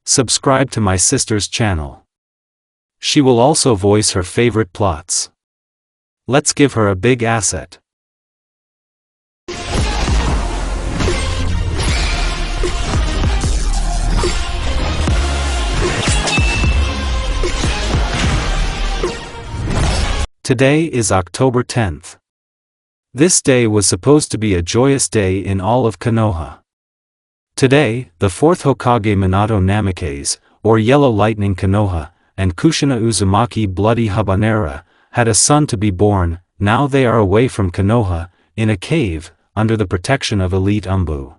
subscribe to my sister's channel. She will also voice her favorite plots. Let's give her a big asset. Today is October 10th. This day was supposed to be a joyous day in all of Konoha. Today, the fourth Hokage Minato Namikaze, or Yellow Lightning Konoha, and Kushina Uzumaki Bloody Habanera, had a son to be born. Now they are away from Konoha, in a cave, under the protection of elite Umbu.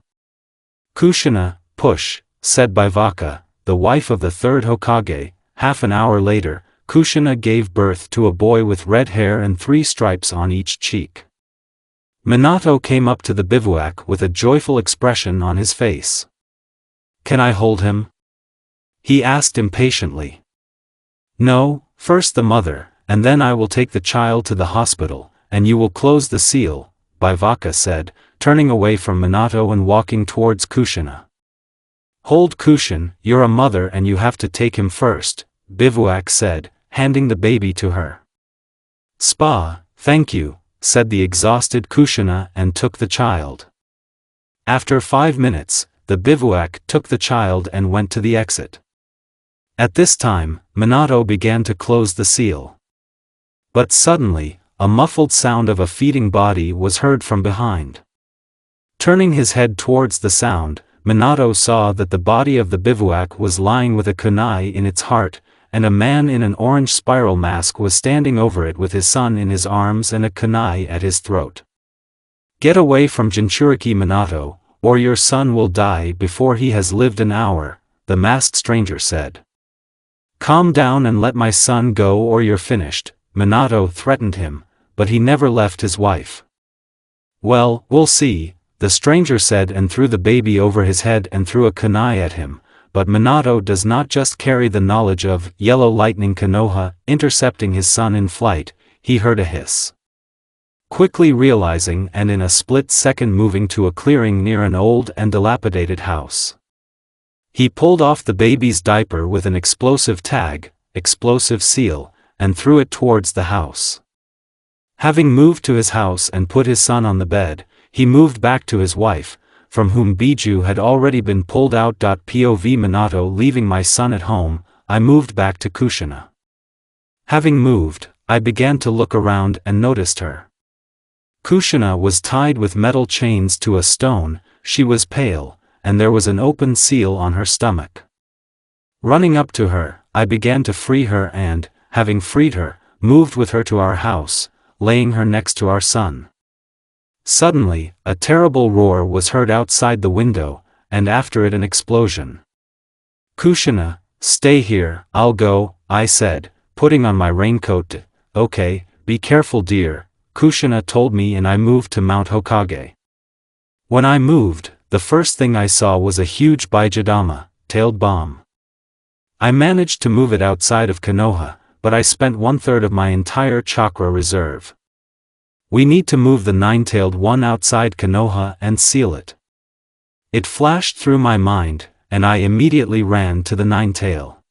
Kushina, push, said by Vaka, the wife of the third Hokage. Half an hour later, Kushina gave birth to a boy with red hair and 3 stripes on each cheek. Minato came up to the bivouac with a joyful expression on his face. "Can I hold him?" he asked impatiently. "No, first the mother, and then I will take the child to the hospital, and you will close the seal," Vaka said, turning away from Minato and walking towards Kushina. "Hold Kushin, you're a mother and you have to take him first," Bivouac said, handing the baby to her. "Spa, thank you," said the exhausted Kushina and took the child. After 5 minutes, the bivouac took the child and went to the exit. At this time, Minato began to close the seal. But suddenly, a muffled sound of a feeding body was heard from behind. Turning his head towards the sound, Minato saw that the body of the bivouac was lying with a kunai in its heart, and a man in an orange spiral mask was standing over it with his son in his arms and a kunai at his throat. "Get away from Jinchuriki Minato, or your son will die before he has lived an hour," the masked stranger said. "Calm down and let my son go or you're finished," Minato threatened him, but he never left his wife. "Well, we'll see," the stranger said and threw the baby over his head and threw a kunai at him. But Minato does not just carry the knowledge of Yellow Lightning Konoha. Intercepting his son in flight, he heard a hiss. Quickly realizing and in a split second moving to a clearing near an old and dilapidated house. He pulled off the baby's diaper with an explosive tag, explosive seal, and threw it towards the house. Having moved to his house and put his son on the bed, he moved back to his wife, from whom Biju had already been pulled out. POV Minato leaving my son at home, I moved back to Kushina. Having moved, I began to look around and noticed her. Kushina was tied with metal chains to a stone, she was pale, and there was an open seal on her stomach. Running up to her, I began to free her and, having freed her, moved with her to our house, laying her next to our son. Suddenly, a terrible roar was heard outside the window, and after it an explosion. "Kushina, stay here, I'll go," I said, putting on my raincoat. "Okay, be careful dear," Kushina told me, and I moved to Mount Hokage. When I moved, the first thing I saw was a huge Baijidama, tailed bomb. I managed to move it outside of Konoha, but I spent 1/3 of my entire chakra reserve. "We need to move the 9-tailed one outside Konoha and seal it." It flashed through my mind, and I immediately ran to the 9-tail.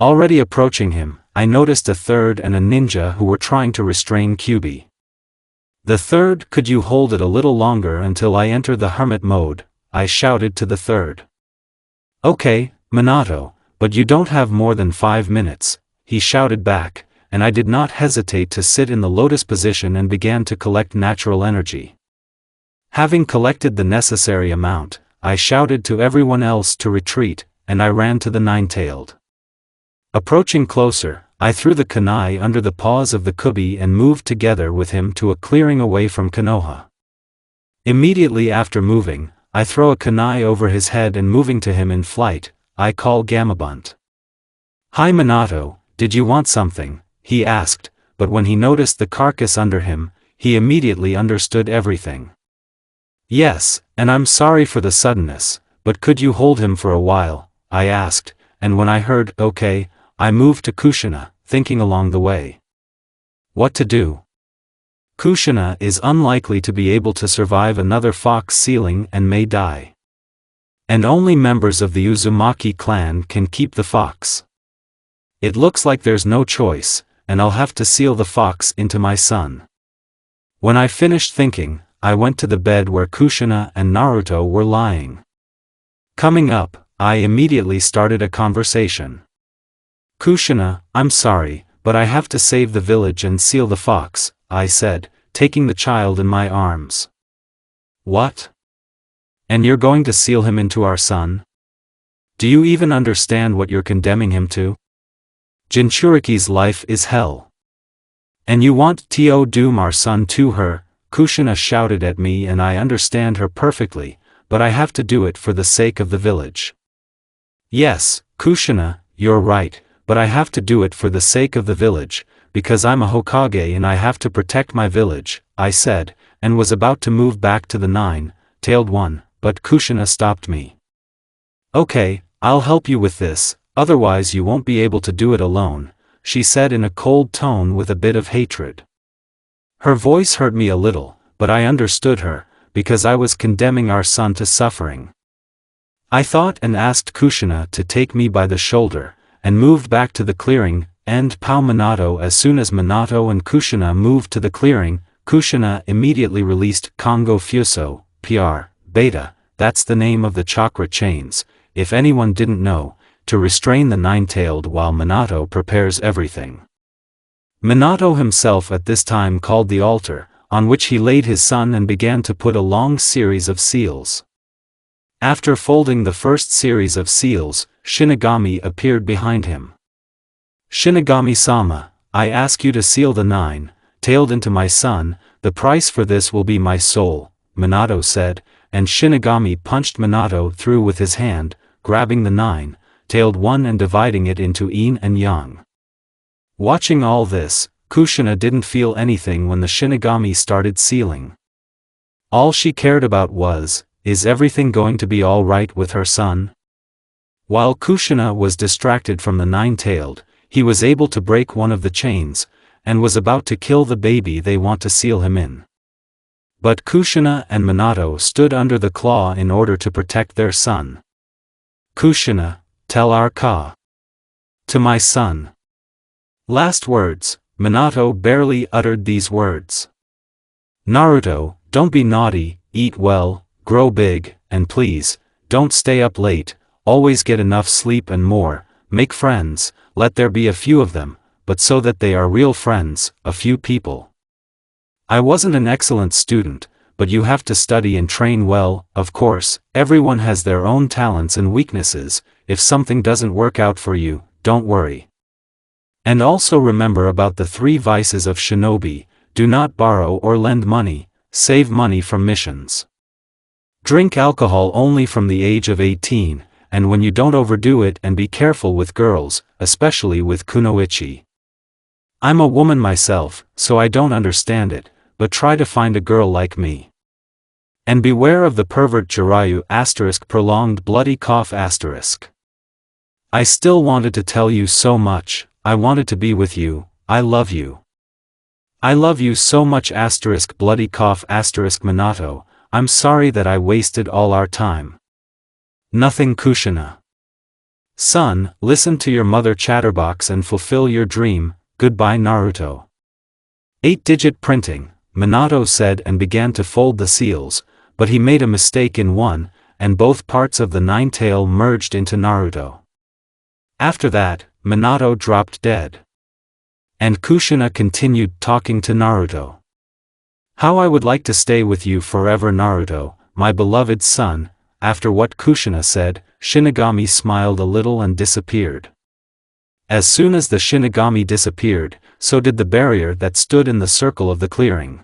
Already approaching him, I noticed a third and a ninja who were trying to restrain Kyubi. The third, "Could you hold it a little longer until I enter the hermit mode?" I shouted to the third. "Okay, Minato, but you don't have more than 5 minutes, he shouted back, and I did not hesitate to sit in the lotus position and began to collect natural energy. Having collected the necessary amount, I shouted to everyone else to retreat, and I ran to the 9-tailed. Approaching closer, I threw the kunai under the paws of the kubi and moved together with him to a clearing away from Konoha. Immediately after moving, I throw a kunai over his head and moving to him in flight, I call Gamabunt. "Hi Minato, did you want something?" he asked, but when he noticed the carcass under him, he immediately understood everything. "Yes, and I'm sorry for the suddenness, but could you hold him for a while?" I asked, and when I heard "okay," I moved to Kushina, thinking along the way. What to do? Kushina is unlikely to be able to survive another fox sealing and may die. And only members of the Uzumaki clan can keep the fox. It looks like there's no choice, and I'll have to seal the fox into my son. When I finished thinking, I went to the bed where Kushina and Naruto were lying. Coming up, I immediately started a conversation. Kushina, I'm sorry, but I have to save the village and seal the fox, I said, taking the child in my arms. What? And you're going to seal him into our son? Do you even understand what you're condemning him to? Jinchuriki's life is hell. And you want to doom our son to her? Kushina shouted at me, and I understand her perfectly, but I have to do it for the sake of the village. Yes, Kushina, you're right, but I have to do it for the sake of the village, because I'm a hokage and I have to protect my village, I said, and was about to move back to the nine-tailed one, but Kushina stopped me. Okay, I'll help you with this, otherwise you won't be able to do it alone, she said in a cold tone with a bit of hatred. Her voice hurt me a little, but I understood her, because I was condemning our son to suffering. I thought and asked Kushina to take me by the shoulder, and moved back to the clearing, and pow Minato. As soon as Minato and Kushina moved to the clearing, Kushina immediately released Kongo Fuso, PR, Beta, that's the name of the chakra chains, if anyone didn't know, to restrain the nine-tailed while Minato prepares everything. Minato himself at this time called the altar, on which he laid his son and began to put a long series of seals. After folding the first series of seals, Shinigami appeared behind him. Shinigami-sama, I ask you to seal the nine-tailed into my son, the price for this will be my soul, Minato said, and Shinigami punched Minato through with his hand, grabbing the nine-tailed one and dividing it into yin and yang. Watching all this, Kushina didn't feel anything when the Shinigami started sealing. All she cared about was, is everything going to be all right with her son? While Kushina was distracted from the nine-tailed, he was able to break one of the chains, and was about to kill the baby they want to seal him in. But Kushina and Minato stood under the claw in order to protect their son. Kushina, tell our ka to my son. Last words, Minato barely uttered these words. Naruto, don't be naughty, eat well, grow big, and please, don't stay up late, always get enough sleep and more, make friends, let there be a few of them, but so that they are real friends, a few people. I wasn't an excellent student, but you have to study and train well, of course, everyone has their own talents and weaknesses, if something doesn't work out for you, don't worry. And also remember about the 3 vices of shinobi, do not borrow or lend money, save money from missions. Drink alcohol only from the age of 18, and when you don't overdo it, and be careful with girls, especially with kunoichi. I'm a woman myself, so I don't understand it, but try to find a girl like me. And beware of the pervert Jiraiya * prolonged bloody cough *. I still wanted to tell you so much, I wanted to be with you, I love you. I love you so much * bloody cough * Minato, I'm sorry that I wasted all our time. Nothing Kushina. Son, listen to your mother Chatterbox and fulfill your dream, goodbye Naruto. 8-digit printing, Minato said and began to fold the seals, but he made a mistake in one, and both parts of the nine-tail merged into Naruto. After that, Minato dropped dead. And Kushina continued talking to Naruto. How I would like to stay with you forever Naruto, my beloved son. After what Kushina said, Shinigami smiled a little and disappeared. As soon as the Shinigami disappeared, so did the barrier that stood in the circle of the clearing.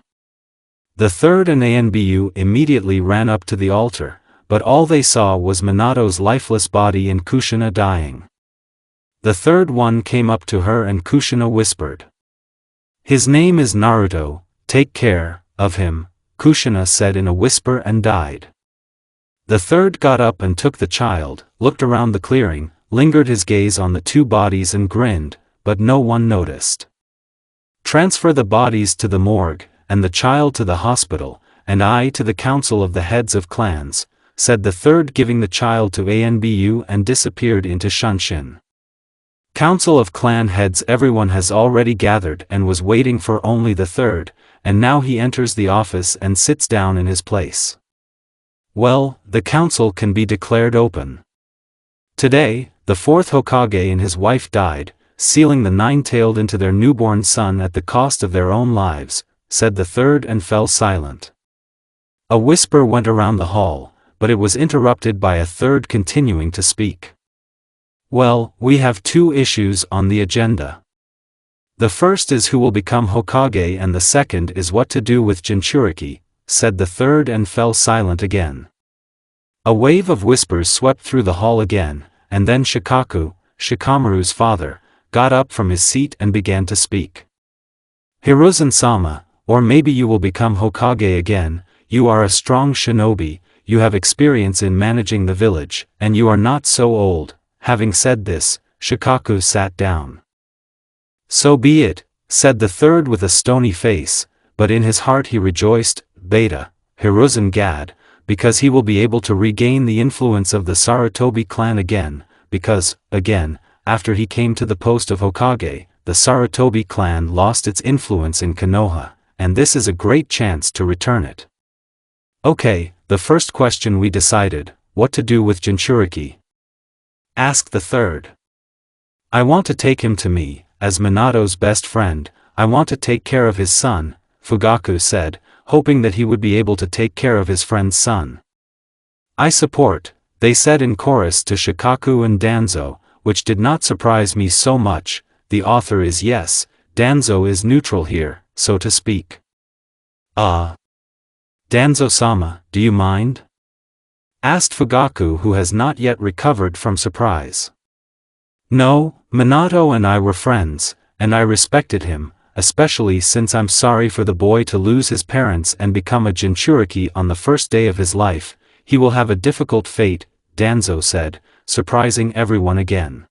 The third and Anbu immediately ran up to the altar, but all they saw was Minato's lifeless body and Kushina dying. The third one came up to her and Kushina whispered. His name is Naruto, take care of him, Kushina said in a whisper and died. The third got up and took the child, looked around the clearing, lingered his gaze on the 2 bodies and grinned, but no one noticed. Transfer the bodies to the morgue, and the child to the hospital, and I to the council of the heads of clans, said the third, giving the child to Anbu and disappeared into Shunshin. Council of clan heads. Everyone has already gathered and was waiting for only the third, and now he enters the office and sits down in his place. Well, the council can be declared open. Today, the fourth Hokage and his wife died, sealing the nine-tailed into their newborn son at the cost of their own lives, said the third, and fell silent. A whisper went around the hall, but it was interrupted by a third continuing to speak. Well, we have two issues on the agenda. The first is who will become Hokage and the second is what to do with Jinchuriki, said the third, and fell silent again. A wave of whispers swept through the hall again, and then Shikaku, Shikamaru's father, got up from his seat and began to speak. Hiruzen-sama, or maybe you will become Hokage again. You are a strong shinobi, you have experience in managing the village, and you are not so old. Having said this, Shikaku sat down. So be it, said the third with a stony face, but in his heart he rejoiced, Beta, Hiruzen Gad, because he will be able to regain the influence of the Sarutobi clan again, because, again, after he came to the post of Hokage, the Sarutobi clan lost its influence in Konoha, and this is a great chance to return it. Okay, the first question we decided, what to do with Jinchuriki? Asked the third. I want to take him to me, as Minato's best friend. I want to take care of his son, Fugaku said, hoping that he would be able to take care of his friend's son. I support, they said in chorus to Shikaku and Danzo, which did not surprise me so much. The author is yes, Danzo is neutral here, so to speak. Danzo-sama, do you mind? Asked Fugaku, who has not yet recovered from surprise. No, Minato and I were friends, and I respected him, especially since I'm sorry for the boy to lose his parents and become a Jinchuriki on the first day of his life. He will have a difficult fate, Danzo said, surprising everyone again.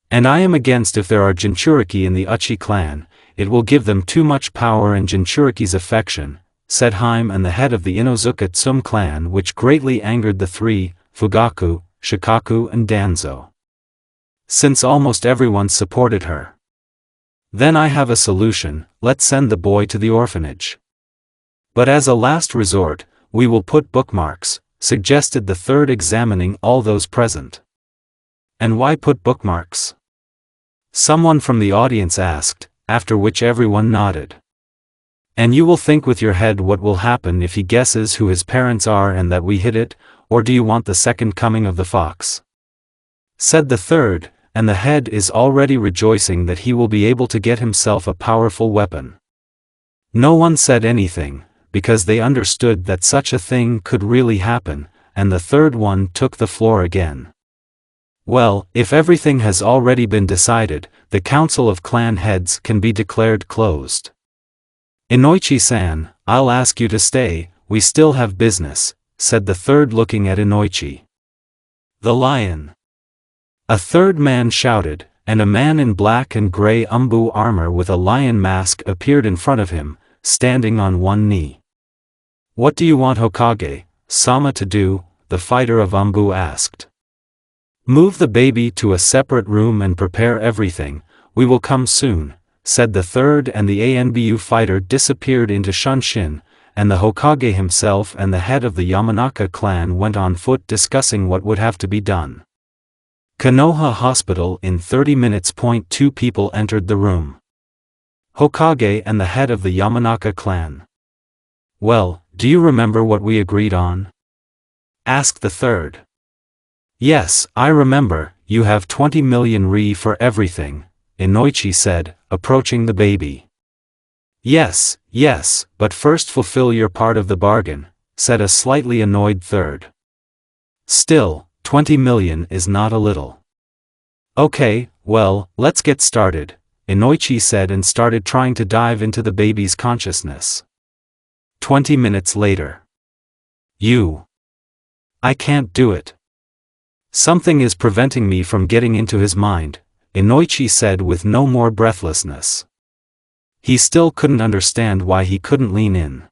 And I am against if there are Jinchuriki in the Uchi clan, it will give them too much power and Jinchuriki's affection, said Haim and the head of the Inozuka Tsum clan, which greatly angered the three, Fugaku, Shikaku and Danzo. Since almost everyone supported her. Then I have a solution, let's send the boy to the orphanage. But as a last resort, we will put bookmarks, suggested the third, examining all those present. And why put bookmarks? Someone from the audience asked, after which everyone nodded. And you will think with your head what will happen if he guesses who his parents are and that we hit it, or do you want the second coming of the fox? Said the third, and the head is already rejoicing that he will be able to get himself a powerful weapon. No one said anything, because they understood that such a thing could really happen, and the third one took the floor again. Well, if everything has already been decided, the council of clan heads can be declared closed. Inoichi-san, I'll ask you to stay, we still have business, said the third, looking at Inoichi. The lion. A third man shouted, and a man in black and gray umbu armor with a lion mask appeared in front of him, standing on one knee. What do you want Hokage-sama to do? The fighter of umbu asked. Move the baby to a separate room and prepare everything, we will come soon, said the third, and the Anbu fighter disappeared into Shunshin, and the Hokage himself and the head of the Yamanaka clan went on foot discussing what would have to be done. Konoha Hospital in 30 minutes. 2 people entered the room. Hokage and the head of the Yamanaka clan. Well, do you remember what we agreed on? Asked the third. Yes, I remember, you have 20 million ri for everything, Inoichi said, approaching the baby. Yes, but first fulfill your part of the bargain, said a slightly annoyed third. Still, 20 million is not a little. Okay, well, let's get started, Inoichi said, and started trying to dive into the baby's consciousness. 20 minutes later. I can't do it. Something is preventing me from getting into his mind, Inoichi said with no more breathlessness. He still couldn't understand why he couldn't lean in.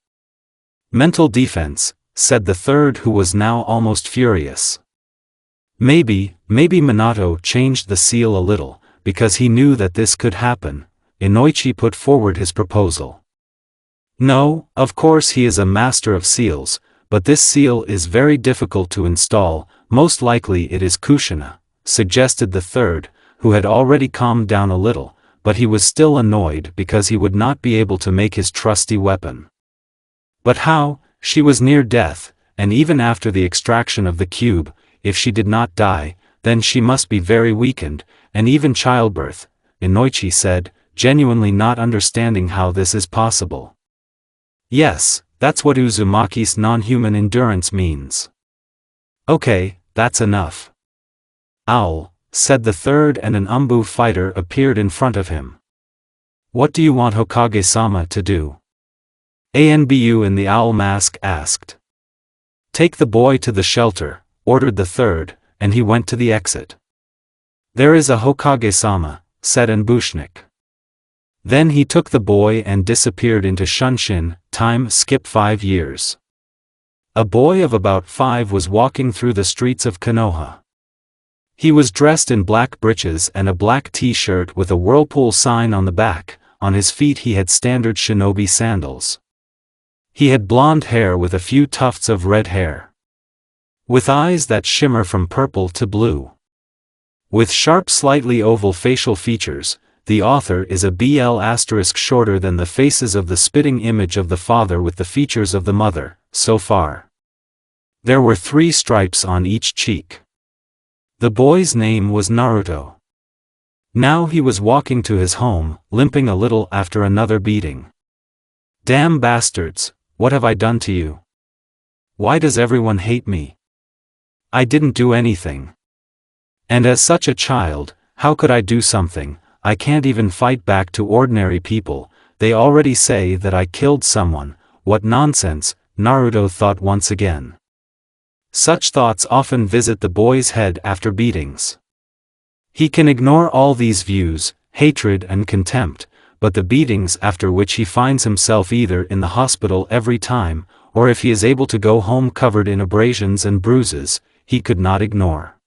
Mental defense, said the third, who was now almost furious. Maybe Minato changed the seal a little, because he knew that this could happen. Inoichi put forward his proposal. No, of course he is a master of seals, but this seal is very difficult to install, most likely it is kushina, suggested the third, who had already calmed down a little, but he was still annoyed because he would not be able to make his trusty weapon. But how? She was near death, and even after the extraction of the cube, if she did not die, then she must be very weakened, and even childbirth, Inoichi said, genuinely not understanding how this is possible. Yes, that's what Uzumaki's non-human endurance means. Okay, that's enough. Owl, said the third, and an Umbu fighter appeared in front of him. What do you want Hokage-sama to do? Anbu in the owl mask asked. Take the boy to the shelter, ordered the third, and he went to the exit. There is a Hokage-sama, said Anbushnik. Then he took the boy and disappeared into Shunshin. Time skip 5 years. A boy of about 5 was walking through the streets of Konoha. He was dressed in black breeches and a black t-shirt with a whirlpool sign on the back. On his feet he had standard shinobi sandals. He had blonde hair with a few tufts of red hair. With eyes that shimmer from purple to blue. With sharp, slightly oval facial features, the author is a BL asterisk shorter than the faces of the spitting image of the father with the features of the mother, so far. There were 3 stripes on each cheek. The boy's name was Naruto. Now he was walking to his home, limping a little after another beating. Damn bastards, what have I done to you? Why does everyone hate me? I didn't do anything. And as such a child, how could I do something? I can't even fight back to ordinary people. They already say that I killed someone. What nonsense, Naruto thought once again. Such thoughts often visit the boy's head after beatings. He can ignore all these views, hatred and contempt, but the beatings after which he finds himself either in the hospital every time, or if he is able to go home covered in abrasions and bruises, he could not ignore.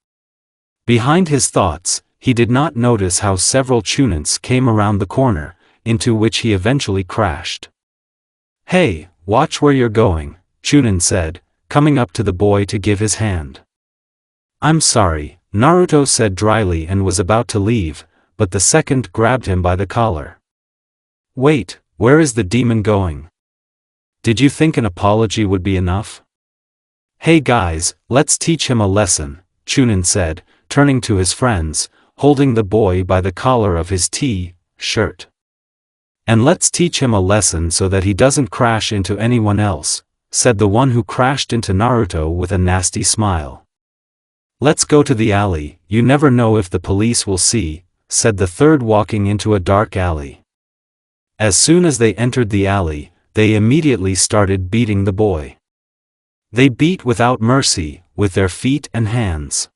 Behind his thoughts, he did not notice how several chunins came around the corner, into which he eventually crashed. Hey, watch where you're going, Chunin said, coming up to the boy to give his hand. I'm sorry, Naruto said dryly and was about to leave, but the second grabbed him by the collar. Wait, where is the demon going? Did you think an apology would be enough? Hey guys, let's teach him a lesson, Chunin said, turning to his friends, holding the boy by the collar of his T-shirt. And let's teach him a lesson so that he doesn't crash into anyone else, said the one who crashed into Naruto with a nasty smile. Let's go to the alley, you never know if the police will see, said the third, walking into a dark alley. As soon as they entered the alley, they immediately started beating the boy. They beat without mercy, with their feet and hands.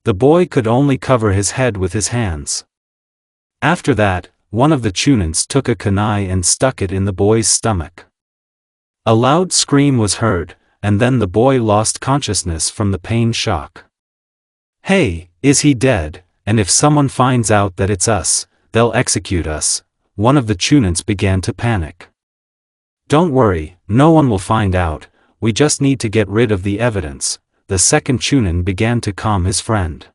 The boy could only cover his head with his hands. After that, one of the chunins took a kunai and stuck it in the boy's stomach. A loud scream was heard, and then the boy lost consciousness from the pain shock. Hey, is he dead? And if someone finds out that it's us, they'll execute us. One of the chunins began to panic. Don't worry, no one will find out, we just need to get rid of the evidence. The second chunin began to calm his friend.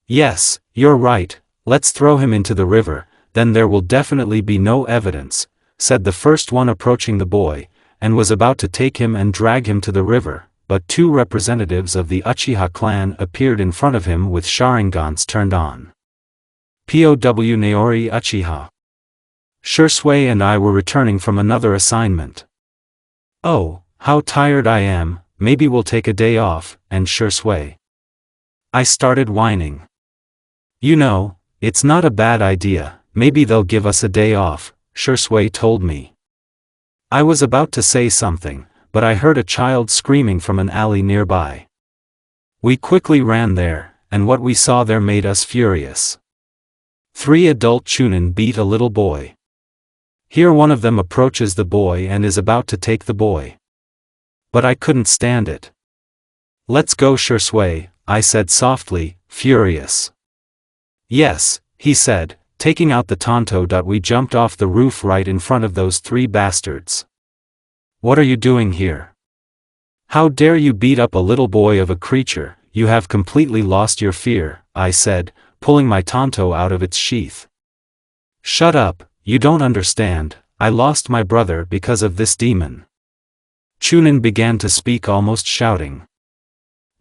Yes, you're right, let's throw him into the river, then there will definitely be no evidence, said the first one, approaching the boy, and was about to take him and drag him to the river, but 2 representatives of the Uchiha clan appeared in front of him with Sharingans turned on. POW Naori Uchiha. Shisui and I were returning from another assignment. Oh, how tired I am, maybe we'll take a day off, and Shisui. I started whining. You know, it's not a bad idea, maybe they'll give us a day off, Shisui told me. I was about to say something, but I heard a child screaming from an alley nearby. We quickly ran there, and what we saw there made us furious. 3 adult chunin beat a little boy. Here one of them approaches the boy and is about to take the boy. But I couldn't stand it. Let's go Shisui, I said softly, furious. Yes, he said, taking out the tanto. We jumped off the roof right in front of those three bastards. What are you doing here? How dare you beat up a little boy of a creature? You have completely lost your fear, I said, pulling my tanto out of its sheath. Shut up, you don't understand, I lost my brother because of this demon. Chunin began to speak almost shouting.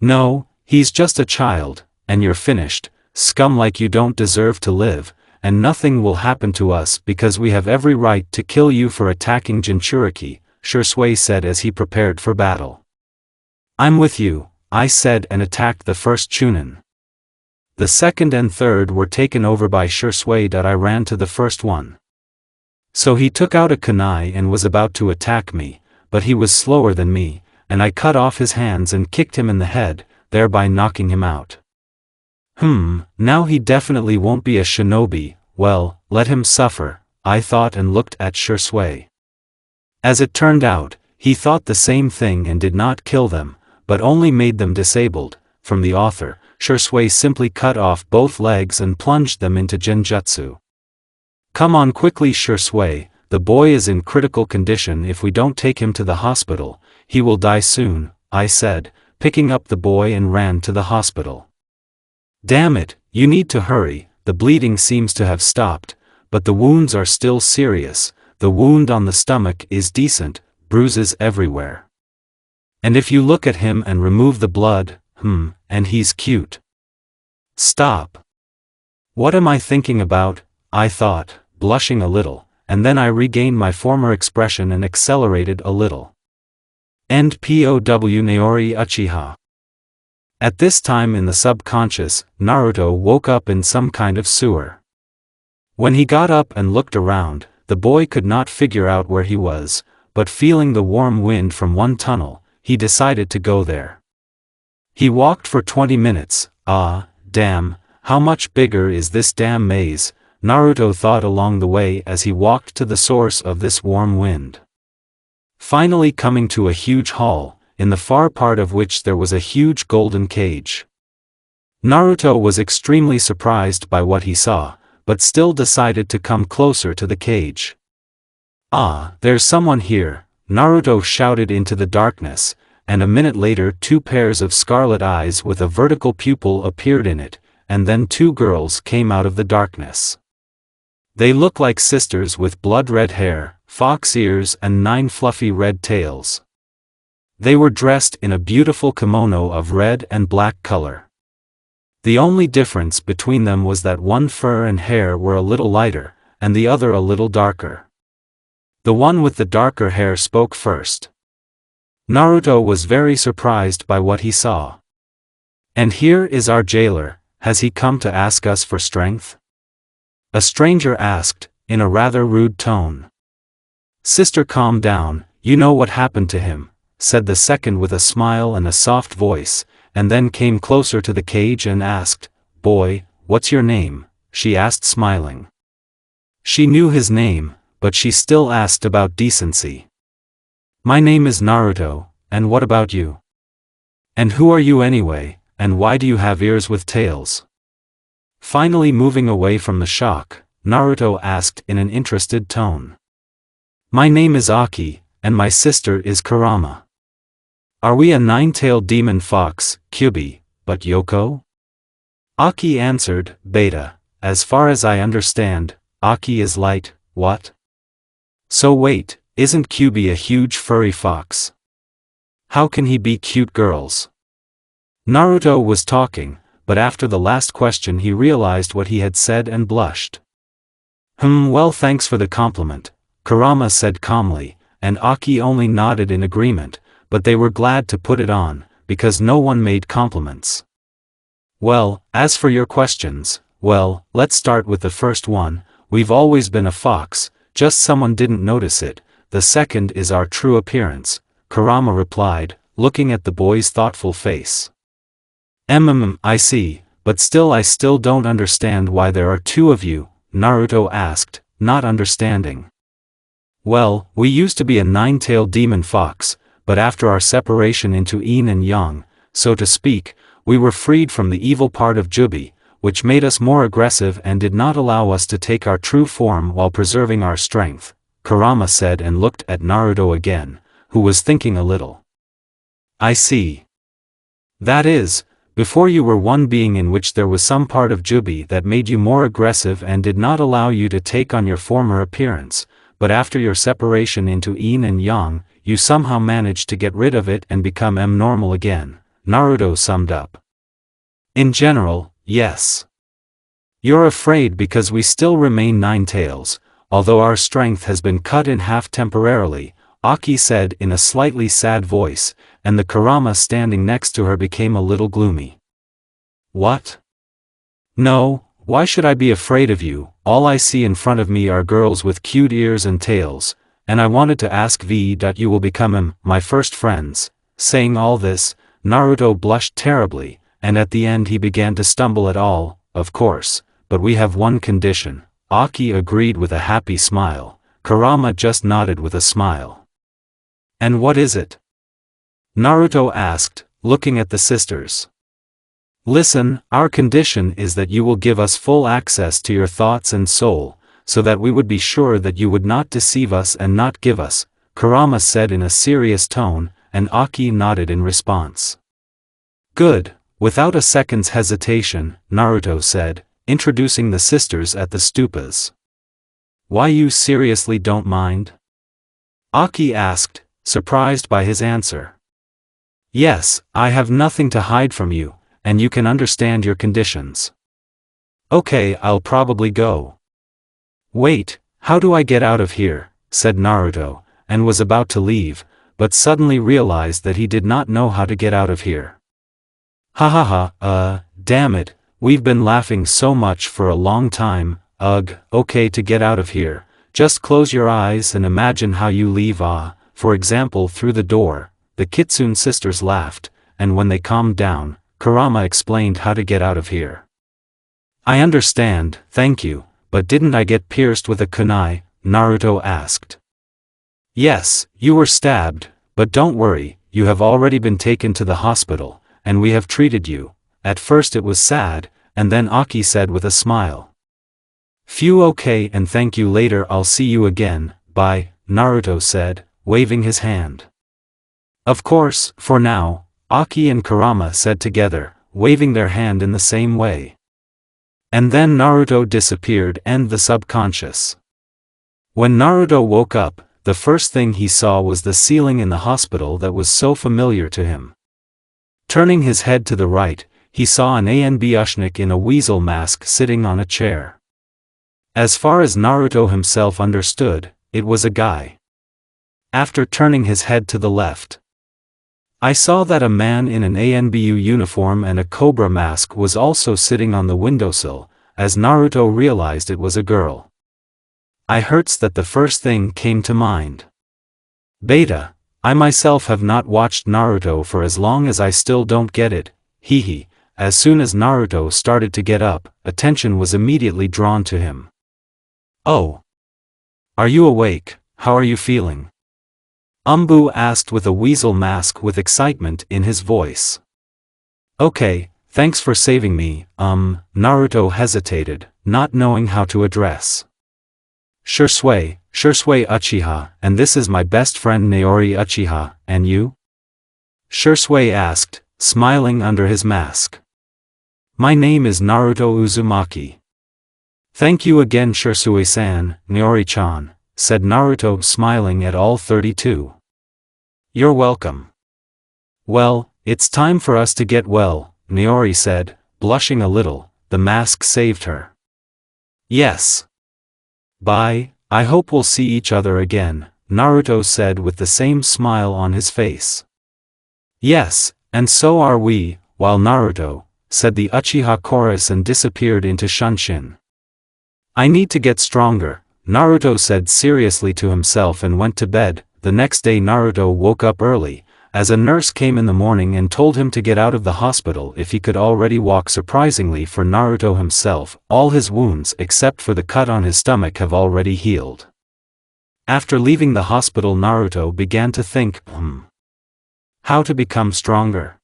No, he's just a child, and you're finished, scum, like you don't deserve to live, and nothing will happen to us because we have every right to kill you for attacking Jinchuriki, Shisui said as he prepared for battle. I'm with you, I said, and attacked the first Chunin. The second and third were taken over by Shisui. I ran to the first one. So he took out a kunai and was about to attack me, but he was slower than me, and I cut off his hands and kicked him in the head, thereby knocking him out. Now he definitely won't be a shinobi. Well, let him suffer, I thought, and looked at Shisui. As it turned out, he thought the same thing and did not kill them, but only made them disabled. From the author, Shisui simply cut off both legs and plunged them into genjutsu. Come on quickly Shisui, the boy is in critical condition. If we don't take him to the hospital, he will die soon, I said, picking up the boy and ran to the hospital. Damn it, you need to hurry, the bleeding seems to have stopped, but the wounds are still serious. The wound on the stomach is decent, bruises everywhere. And if you look at him and remove the blood, and he's cute. Stop. What am I thinking about? I thought, blushing a little, and then I regained my former expression and accelerated a little. End POW Naori Uchiha. At this time in the subconscious, Naruto woke up in some kind of sewer. When he got up and looked around, the boy could not figure out where he was, but feeling the warm wind from one tunnel, he decided to go there. He walked for 20 minutes, damn, how much bigger is this damn maze, Naruto thought along the way as he walked to the source of this warm wind. Finally coming to a huge hall, in the far part of which there was a huge golden cage. Naruto was extremely surprised by what he saw, but still decided to come closer to the cage. There's someone here, Naruto shouted into the darkness, and a minute later 2 pairs of scarlet eyes with a vertical pupil appeared in it, and then 2 girls came out of the darkness. They look like sisters with blood-red hair, fox ears and 9 fluffy red tails. They were dressed in a beautiful kimono of red and black color. The only difference between them was that one fur and hair were a little lighter, and the other a little darker. The one with the darker hair spoke first. Naruto was very surprised by what he saw. And here is our jailer, has he come to ask us for strength? A stranger asked, in a rather rude tone. Sister, calm down, you know what happened to him, said the second with a smile and a soft voice, and then came closer to the cage and asked, Boy, what's your name? She asked smiling. She knew his name, but she still asked about decency. My name is Naruto, and what about you? And who are you anyway, and why do you have ears with tails? Finally moving away from the shock, Naruto asked in an interested tone. My name is Aki, and my sister is Kurama. Are we a 9-tailed demon fox, Kyubi, but Yoko? Aki answered, Beta, as far as I understand, Aki is light, what? So wait, isn't Kyubi a huge furry fox? How can he be cute girls? Naruto was talking, but after the last question he realized what he had said and blushed. Well, thanks for the compliment, Kurama said calmly, and Aki only nodded in agreement, but they were glad to put it on, because no one made compliments. Well, as for your questions, well, let's start with the first one. We've always been a fox, just someone didn't notice it. The second is our true appearance, Kurama replied, looking at the boy's thoughtful face. I see, but I still don't understand why there are 2 of you, Naruto asked, not understanding. Well, we used to be a 9-tailed demon fox, but after our separation into yin and yang, so to speak, we were freed from the evil part of Jubi, which made us more aggressive and did not allow us to take our true form while preserving our strength, Kurama said and looked at Naruto again, who was thinking a little. I see. That is, before you were one being in which there was some part of Jubi that made you more aggressive and did not allow you to take on your former appearance, but after your separation into yin and yang, you somehow managed to get rid of it and become normal again, Naruto summed up. In general, yes. You're afraid because we still remain Nine Tails, although our strength has been cut in half temporarily, Aki said in a slightly sad voice, and the Kurama standing next to her became a little gloomy. What? No, why should I be afraid of you? All I see in front of me are girls with cute ears and tails, and I wanted to ask you will become my first friends. Saying all this, Naruto blushed terribly, and at the end he began to stumble at all, of course, but we have one condition. Aki agreed with a happy smile. Kurama just nodded with a smile. And what is it? Naruto asked, looking at the sisters. Listen, our condition is that you will give us full access to your thoughts and soul, so that we would be sure that you would not deceive us and not give us, Kurama said in a serious tone, and Aki nodded in response. Good, without a second's hesitation, Naruto said, introducing the sisters at the stupas. Why you seriously don't mind? Aki asked, surprised by his answer. Yes, I have nothing to hide from you, and you can understand your conditions. Okay, I'll probably go. Wait, how do I get out of here? Said Naruto, and was about to leave, but suddenly realized that he did not know how to get out of here. Damn it, we've been laughing so much for a long time, okay, to get out of here, just close your eyes and imagine how you leave for example through the door. The Kitsune sisters laughed, and when they calmed down, Kurama explained how to get out of here. I understand, thank you, but didn't I get pierced with a kunai? Naruto asked. Yes, you were stabbed, but don't worry, you have already been taken to the hospital, and we have treated you. At first it was sad, and then Aki said with a smile. Phew, okay, and thank you, later I'll see you again, bye, Naruto said, waving his hand. Of course, for now, Aki and Kurama said together, waving their hand in the same way. And then Naruto disappeared and the subconscious. When Naruto woke up, the first thing he saw was the ceiling in the hospital that was so familiar to him. Turning his head to the right, he saw an Anbyushnik in a weasel mask sitting on a chair. As far as Naruto himself understood, it was a guy. After turning his head to the left, I saw that a man in an ANBU uniform and a cobra mask was also sitting on the windowsill, as Naruto realized it was a girl. I hurts that the first thing came to mind. Beta, I myself have not watched Naruto for as long as I still don't get it, hehe. As soon as Naruto started to get up, attention was immediately drawn to him. Oh. Are you awake? How are you feeling? Umbu asked with a weasel mask with excitement in his voice. Okay, thanks for saving me, Naruto hesitated, not knowing how to address. Shisui Uchiha, and this is my best friend Naori Uchiha, and you? Shisui asked, smiling under his mask. My name is Naruto Uzumaki. Thank you again Shisui-san, Naori-chan, said Naruto smiling at all 32. You're welcome. Well, it's time for us to get well, Naori said, blushing a little. The mask saved her. Yes. Bye, I hope we'll see each other again, Naruto said with the same smile on his face. Yes, and so are we, while Naruto, said the Uchiha chorus and disappeared into Shunshin. I need to get stronger, Naruto said seriously to himself and went to bed. The next day Naruto woke up early, as a nurse came in the morning and told him to get out of the hospital if he could already walk. Surprisingly for Naruto himself, all his wounds except for the cut on his stomach have already healed. After leaving the hospital Naruto began to think, How to become stronger.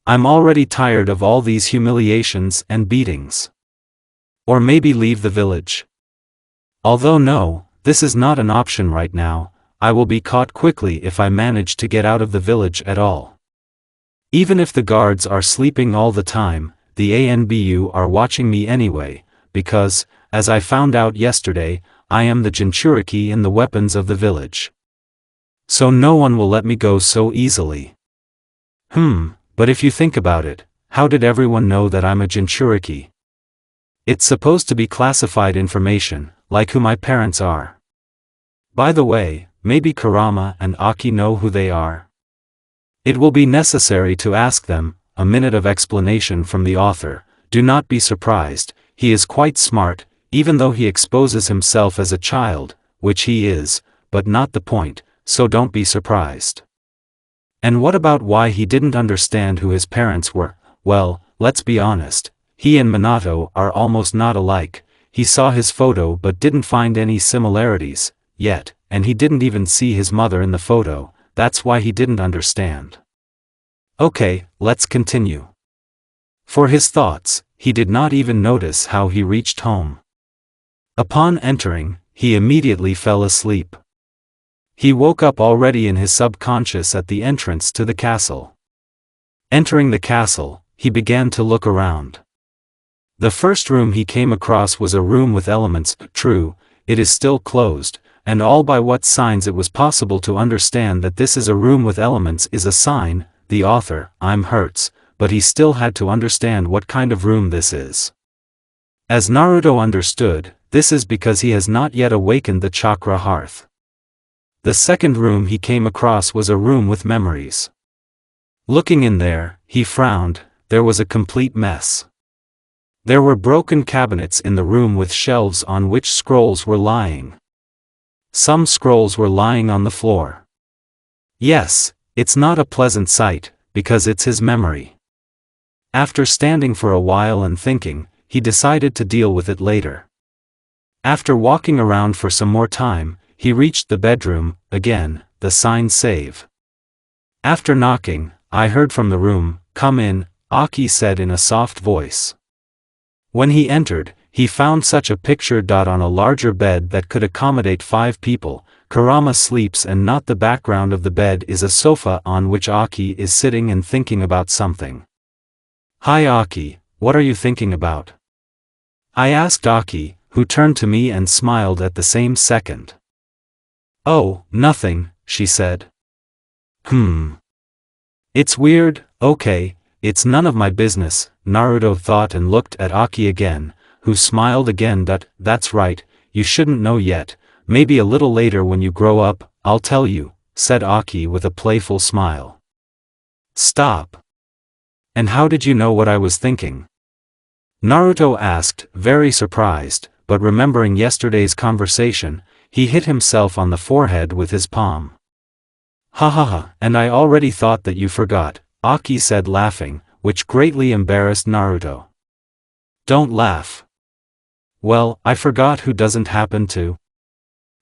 I'm already tired of all these humiliations and beatings. Or maybe leave the village. Although no, this is not an option right now. I will be caught quickly if I manage to get out of the village at all. Even if the guards are sleeping all the time, the ANBU are watching me anyway, because, as I found out yesterday, I am the Jinchuriki in the weapons of the village. So no one will let me go so easily. But if you think about it, how did everyone know that I'm a Jinchuriki? It's supposed to be classified information, like who my parents are. By the way, maybe Kurama and Aki know who they are. It will be necessary to ask them. A minute of explanation from the author. Do not be surprised, he is quite smart, even though he exposes himself as a child, which he is, but not the point, so don't be surprised. And what about why he didn't understand who his parents were? Well, let's be honest, he and Minato are almost not alike. He saw his photo but didn't find any similarities, yet, and he didn't even see his mother in the photo, that's why he didn't understand. Okay, let's continue. For his thoughts, he did not even notice how he reached home. Upon entering, he immediately fell asleep. He woke up already in his subconscious at the entrance to the castle. Entering the castle, he began to look around. The first room he came across was a room with elements. True, it is still closed, and all by what signs it was possible to understand that this is a room with elements is a sign. The author, I'm hurts, but he still had to understand what kind of room this is. As Naruto understood, this is because he has not yet awakened the chakra hearth. The second room he came across was a room with memories. Looking in there, he frowned. There was a complete mess. There were broken cabinets in the room with shelves on which scrolls were lying. Some scrolls were lying on the floor. Yes, it's not a pleasant sight, because it's his memory. After standing for a while and thinking, he decided to deal with it later. After walking around for some more time, he reached the bedroom. Again, the sign save. After knocking, I heard from the room, "Come in," Aki said in a soft voice. When he entered, he found such a picture. On a larger bed that could accommodate 5 people, Kurama sleeps, and not the background of the bed is a sofa on which Aki is sitting and thinking about something. "Hi Aki, what are you thinking about?" I asked Aki, who turned to me and smiled at the same second. "Oh, nothing," she said. It's weird, okay, it's none of my business," Naruto thought and looked at Aki again, who smiled again. "That's right, you shouldn't know yet, maybe a little later when you grow up, I'll tell you," said Aki with a playful smile. "Stop. And how did you know what I was thinking?" Naruto asked, very surprised, but remembering yesterday's conversation, he hit himself on the forehead with his palm. "Ha, and I already thought that you forgot," Aki said laughing, which greatly embarrassed Naruto. "Don't laugh." "Well, I forgot who doesn't happen to,"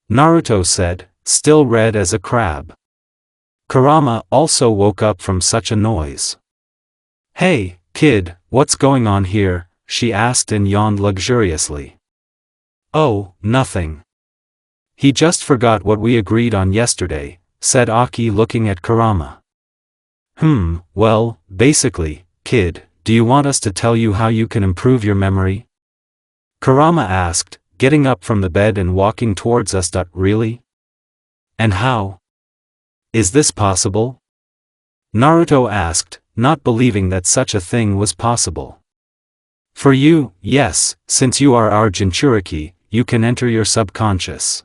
Naruto said, still red as a crab. Kurama also woke up from such a noise. "Hey, kid, what's going on here?" she asked and yawned luxuriously. "Oh, nothing. He just forgot what we agreed on yesterday," said Aki looking at Kurama. Well, basically, kid, do you want us to tell you how you can improve your memory?" Kurama asked, getting up from the bed and walking towards us. "Really? And how? Is this possible?" Naruto asked, not believing that such a thing was possible. "For you, yes, since you are our Jinchuriki, you can enter your subconscious."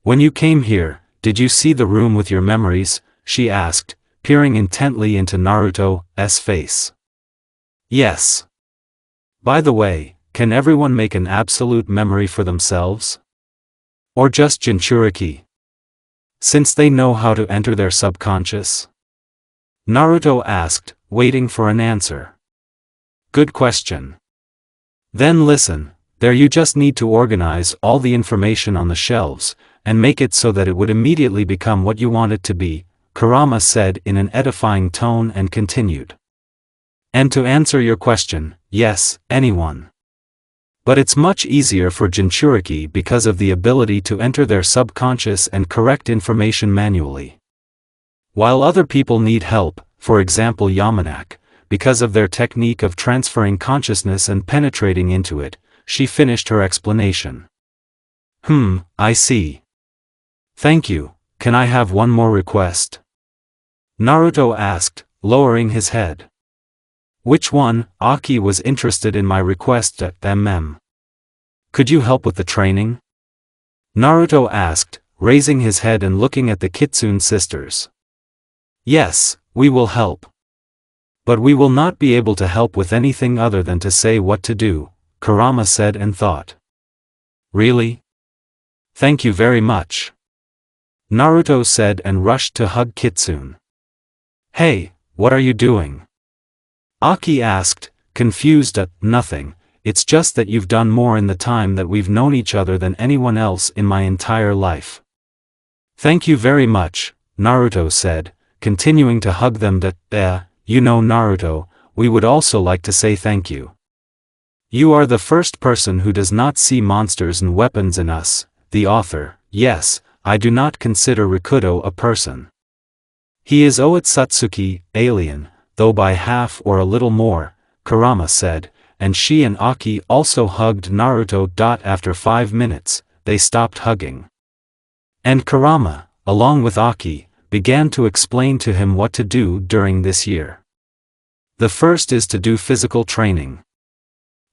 "When you came here, did you see the room with your memories?" she asked, peering intently into Naruto's face. "Yes. By the way, can everyone make an absolute memory for themselves? Or just Jinchuriki? Since they know how to enter their subconscious?" Naruto asked, waiting for an answer. "Good question. Then listen, there you just need to organize all the information on the shelves, and make it so that it would immediately become what you want it to be, Kurama said in an edifying tone and continued. And to answer your question, yes, anyone. But it's much easier for Jinchuriki because of the ability to enter their subconscious and correct information manually. While other people need help, for example Yamanak, because of their technique of transferring consciousness and penetrating into it, she finished her explanation. I see. Thank you. Can I have one more request? Naruto asked, lowering his head. Which one? Aki was interested in my request at Could you help with the training? Naruto asked, raising his head and looking at the Kitsune sisters. Yes, we will help. But we will not be able to help with anything other than to say what to do, Kurama said and thought. Really? Thank you very much. Naruto said and rushed to hug Kitsune. Hey, what are you doing? Aki asked, confused at nothing. It's just that you've done more in the time that we've known each other than anyone else in my entire life. Thank you very much, Naruto said, continuing to hug them. You know Naruto, we would also like to say thank you. You are the first person who does not see monsters and weapons in us, the author. Yes, I do not consider Rikudo a person. He is Otsutsuki, alien, though by half or a little more, Kurama said, and she and Aki also hugged Naruto. After 5 minutes, they stopped hugging. And Kurama, along with Aki, began to explain to him what to do during this year. The first is to do physical training.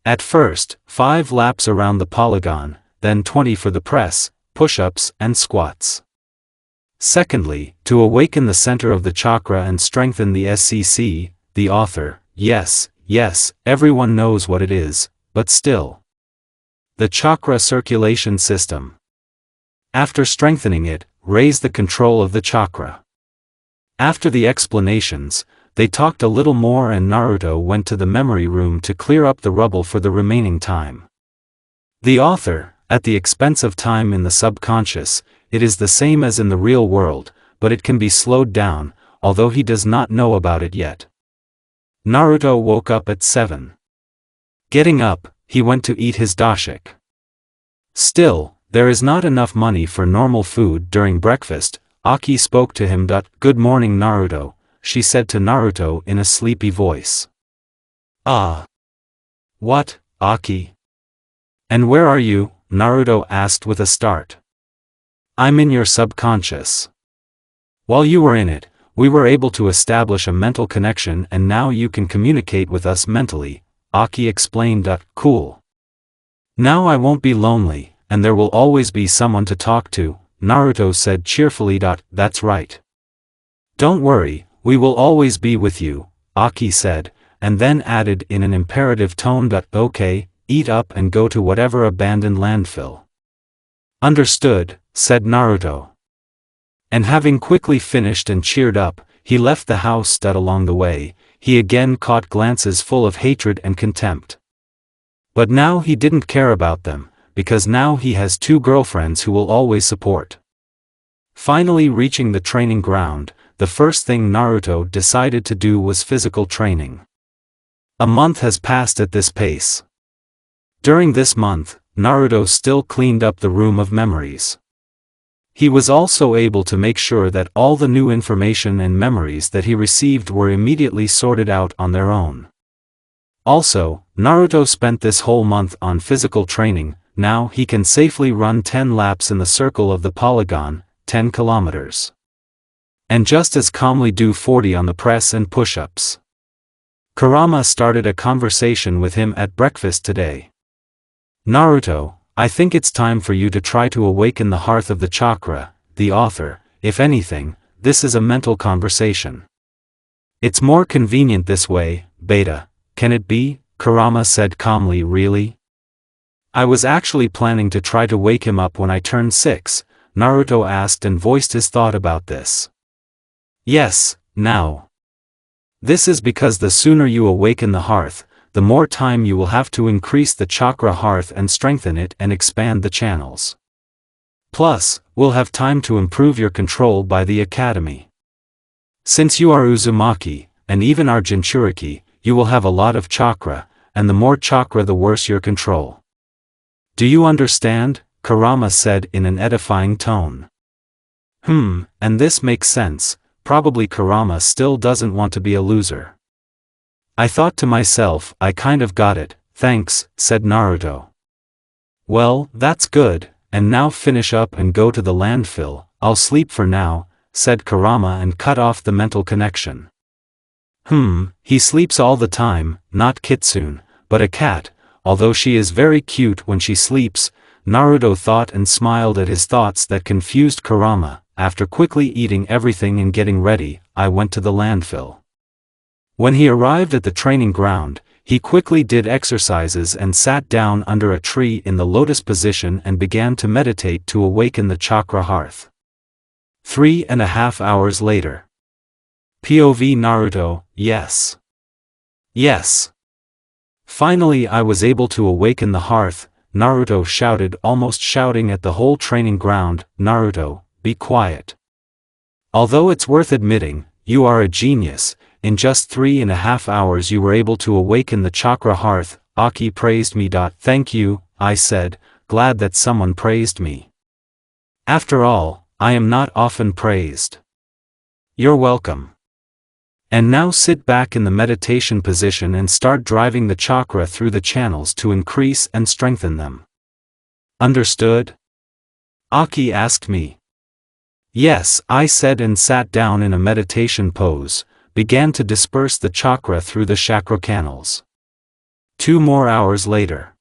At first, 5 laps around the polygon, then 20 for the press, push-ups and squats. Secondly, to awaken the center of the chakra and strengthen the SCC, the author. Yes, everyone knows what it is, but still. The chakra circulation system. After strengthening it, raise the control of the chakra. After the explanations, they talked a little more and Naruto went to the memory room to clear up the rubble for the remaining time. The author, at the expense of time in the subconscious, it is the same as in the real world, but it can be slowed down, although he does not know about it yet. Naruto woke up at 7. Getting up, he went to eat his dashik. Still, there is not enough money for normal food during breakfast. Aki spoke to him. Good morning Naruto, she said to Naruto in a sleepy voice. Ah. What, Aki? And where are you? Naruto asked with a start. I'm in your subconscious. While you were in it, we were able to establish a mental connection and now you can communicate with us mentally, Aki explained. Cool. Now I won't be lonely, and there will always be someone to talk to, Naruto said cheerfully. That's right. Don't worry, we will always be with you, Aki said, and then added in an imperative tone. Okay, eat up and go to whatever abandoned landfill. Understood, said Naruto. And having quickly finished and cheered up, he left the house. Along the way, he again caught glances full of hatred and contempt. But now he didn't care about them, because now he has 2 girlfriends who will always support. Finally reaching the training ground, the first thing Naruto decided to do was physical training. A month has passed at this pace. During this month, Naruto still cleaned up the room of memories. He was also able to make sure that all the new information and memories that he received were immediately sorted out on their own. Also, Naruto spent this whole month on physical training. Now he can safely run 10 laps in the circle of the polygon, 10 kilometers. And just as calmly do 40 on the press and push-ups. Kurama started a conversation with him at breakfast today. Naruto, I think it's time for you to try to awaken the hearth of the chakra, the author. If anything, this is a mental conversation. It's more convenient this way, beta. Can it be? Kurama said calmly. Really? I was actually planning to try to wake him up when I turned 6, Naruto asked and voiced his thought about this. Yes, now. This is because the sooner you awaken the hearth, the more time you will have to increase the chakra hearth and strengthen it and expand the channels. Plus, we'll have time to improve your control by the academy. Since you are Uzumaki, and even our Jinchuriki, you will have a lot of chakra, and the more chakra the worse your control. Do you understand? Kurama said in an edifying tone. And this makes sense, probably Kurama still doesn't want to be a loser. I thought to myself, I kind of got it, thanks, said Naruto. Well, that's good, and now finish up and go to the landfill. I'll sleep for now, said Kurama and cut off the mental connection. He sleeps all the time, not Kitsune, but a cat, although she is very cute when she sleeps, Naruto thought and smiled at his thoughts that confused Kurama. After quickly eating everything and getting ready, I went to the landfill. When he arrived at the training ground, he quickly did exercises and sat down under a tree in the lotus position and began to meditate to awaken the chakra hearth. 3.5 hours later. POV Naruto, yes. Yes. Finally I was able to awaken the hearth, Naruto shouted, almost shouting at the whole training ground, Naruto, be quiet. Although it's worth admitting, you are a genius, in just 3.5 hours you were able to awaken the chakra hearth, Aki praised me. Thank you, I said, glad that someone praised me. After all, I am not often praised. You're welcome. And now sit back in the meditation position and start driving the chakra through the channels to increase and strengthen them. Understood? Aki asked me. Yes, I said and sat down in a meditation pose, began to disperse the chakra through the chakra canals. 2 more hours later.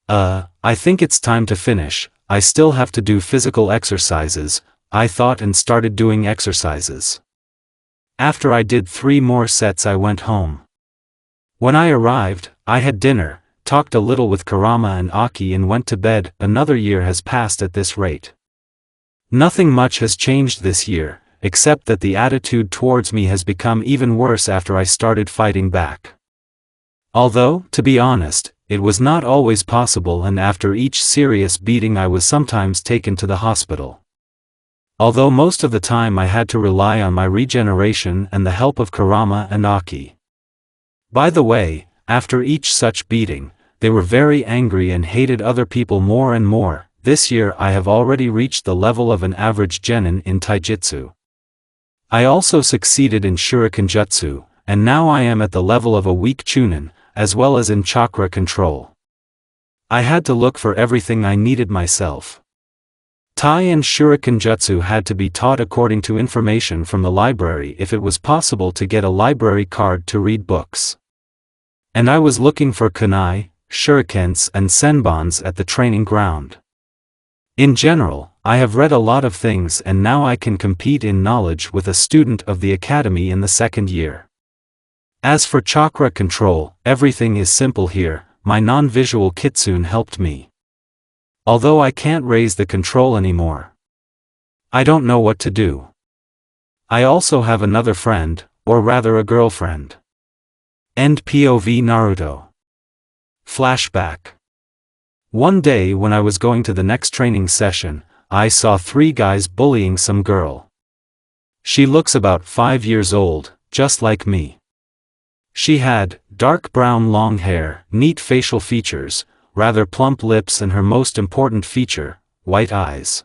I think it's time to finish, I still have to do physical exercises, I thought and started doing exercises. After I did 3 more sets I went home. When I arrived, I had dinner, talked a little with Kurama and Aki and went to bed. Another year has passed at this rate. Nothing much has changed this year, except that the attitude towards me has become even worse after I started fighting back. Although, to be honest, it was not always possible, and after each serious beating I was sometimes taken to the hospital. Although most of the time I had to rely on my regeneration and the help of Kurama and Aki. By the way, after each such beating, they were very angry and hated other people more and more. This year I have already reached the level of an average genin in taijutsu. I also succeeded in shuriken jutsu, and now I am at the level of a weak chunin, as well as in chakra control. I had to look for everything I needed myself. Tai and shuriken jutsu had to be taught according to information from the library if it was possible to get a library card to read books. And I was looking for kunai, shurikens and senbons at the training ground. In general, I have read a lot of things and now I can compete in knowledge with a student of the academy in the 2nd year. As for chakra control, everything is simple here, my non-visual kitsune helped me. Although I can't raise the control anymore. I don't know what to do. I also have another friend, or rather a girlfriend. End POV Naruto. Flashback. One day when I was going to the next training session, I saw 3 guys bullying some girl. She looks about 5 years old, just like me. She had dark brown long hair, neat facial features, rather plump lips and her most important feature, white eyes.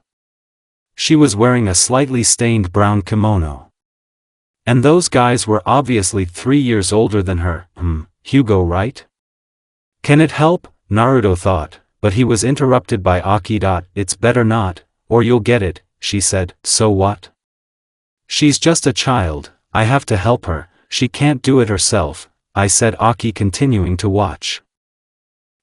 She was wearing a slightly stained brown kimono. And those guys were obviously 3 years older than her. Hugo, right? Can it help? Naruto thought, but he was interrupted by Aki. It's better not, or you'll get it, she said. So what? She's just a child, I have to help her, she can't do it herself, I said, Aki continuing to watch.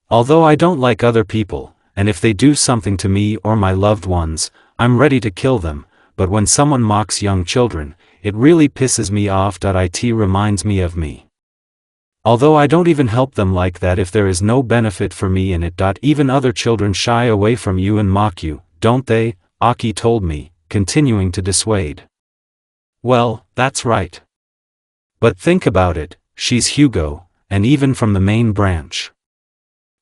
Although I don't like other people, and if they do something to me or my loved ones, I'm ready to kill them, but when someone mocks young children, it really pisses me off. It reminds me of me. Although I don't even help them like that if there is no benefit for me in it. Even other children shy away from you and mock you, don't they? Aki told me, continuing to dissuade. Well, that's right. But think about it, she's Hugo, and even from the main branch.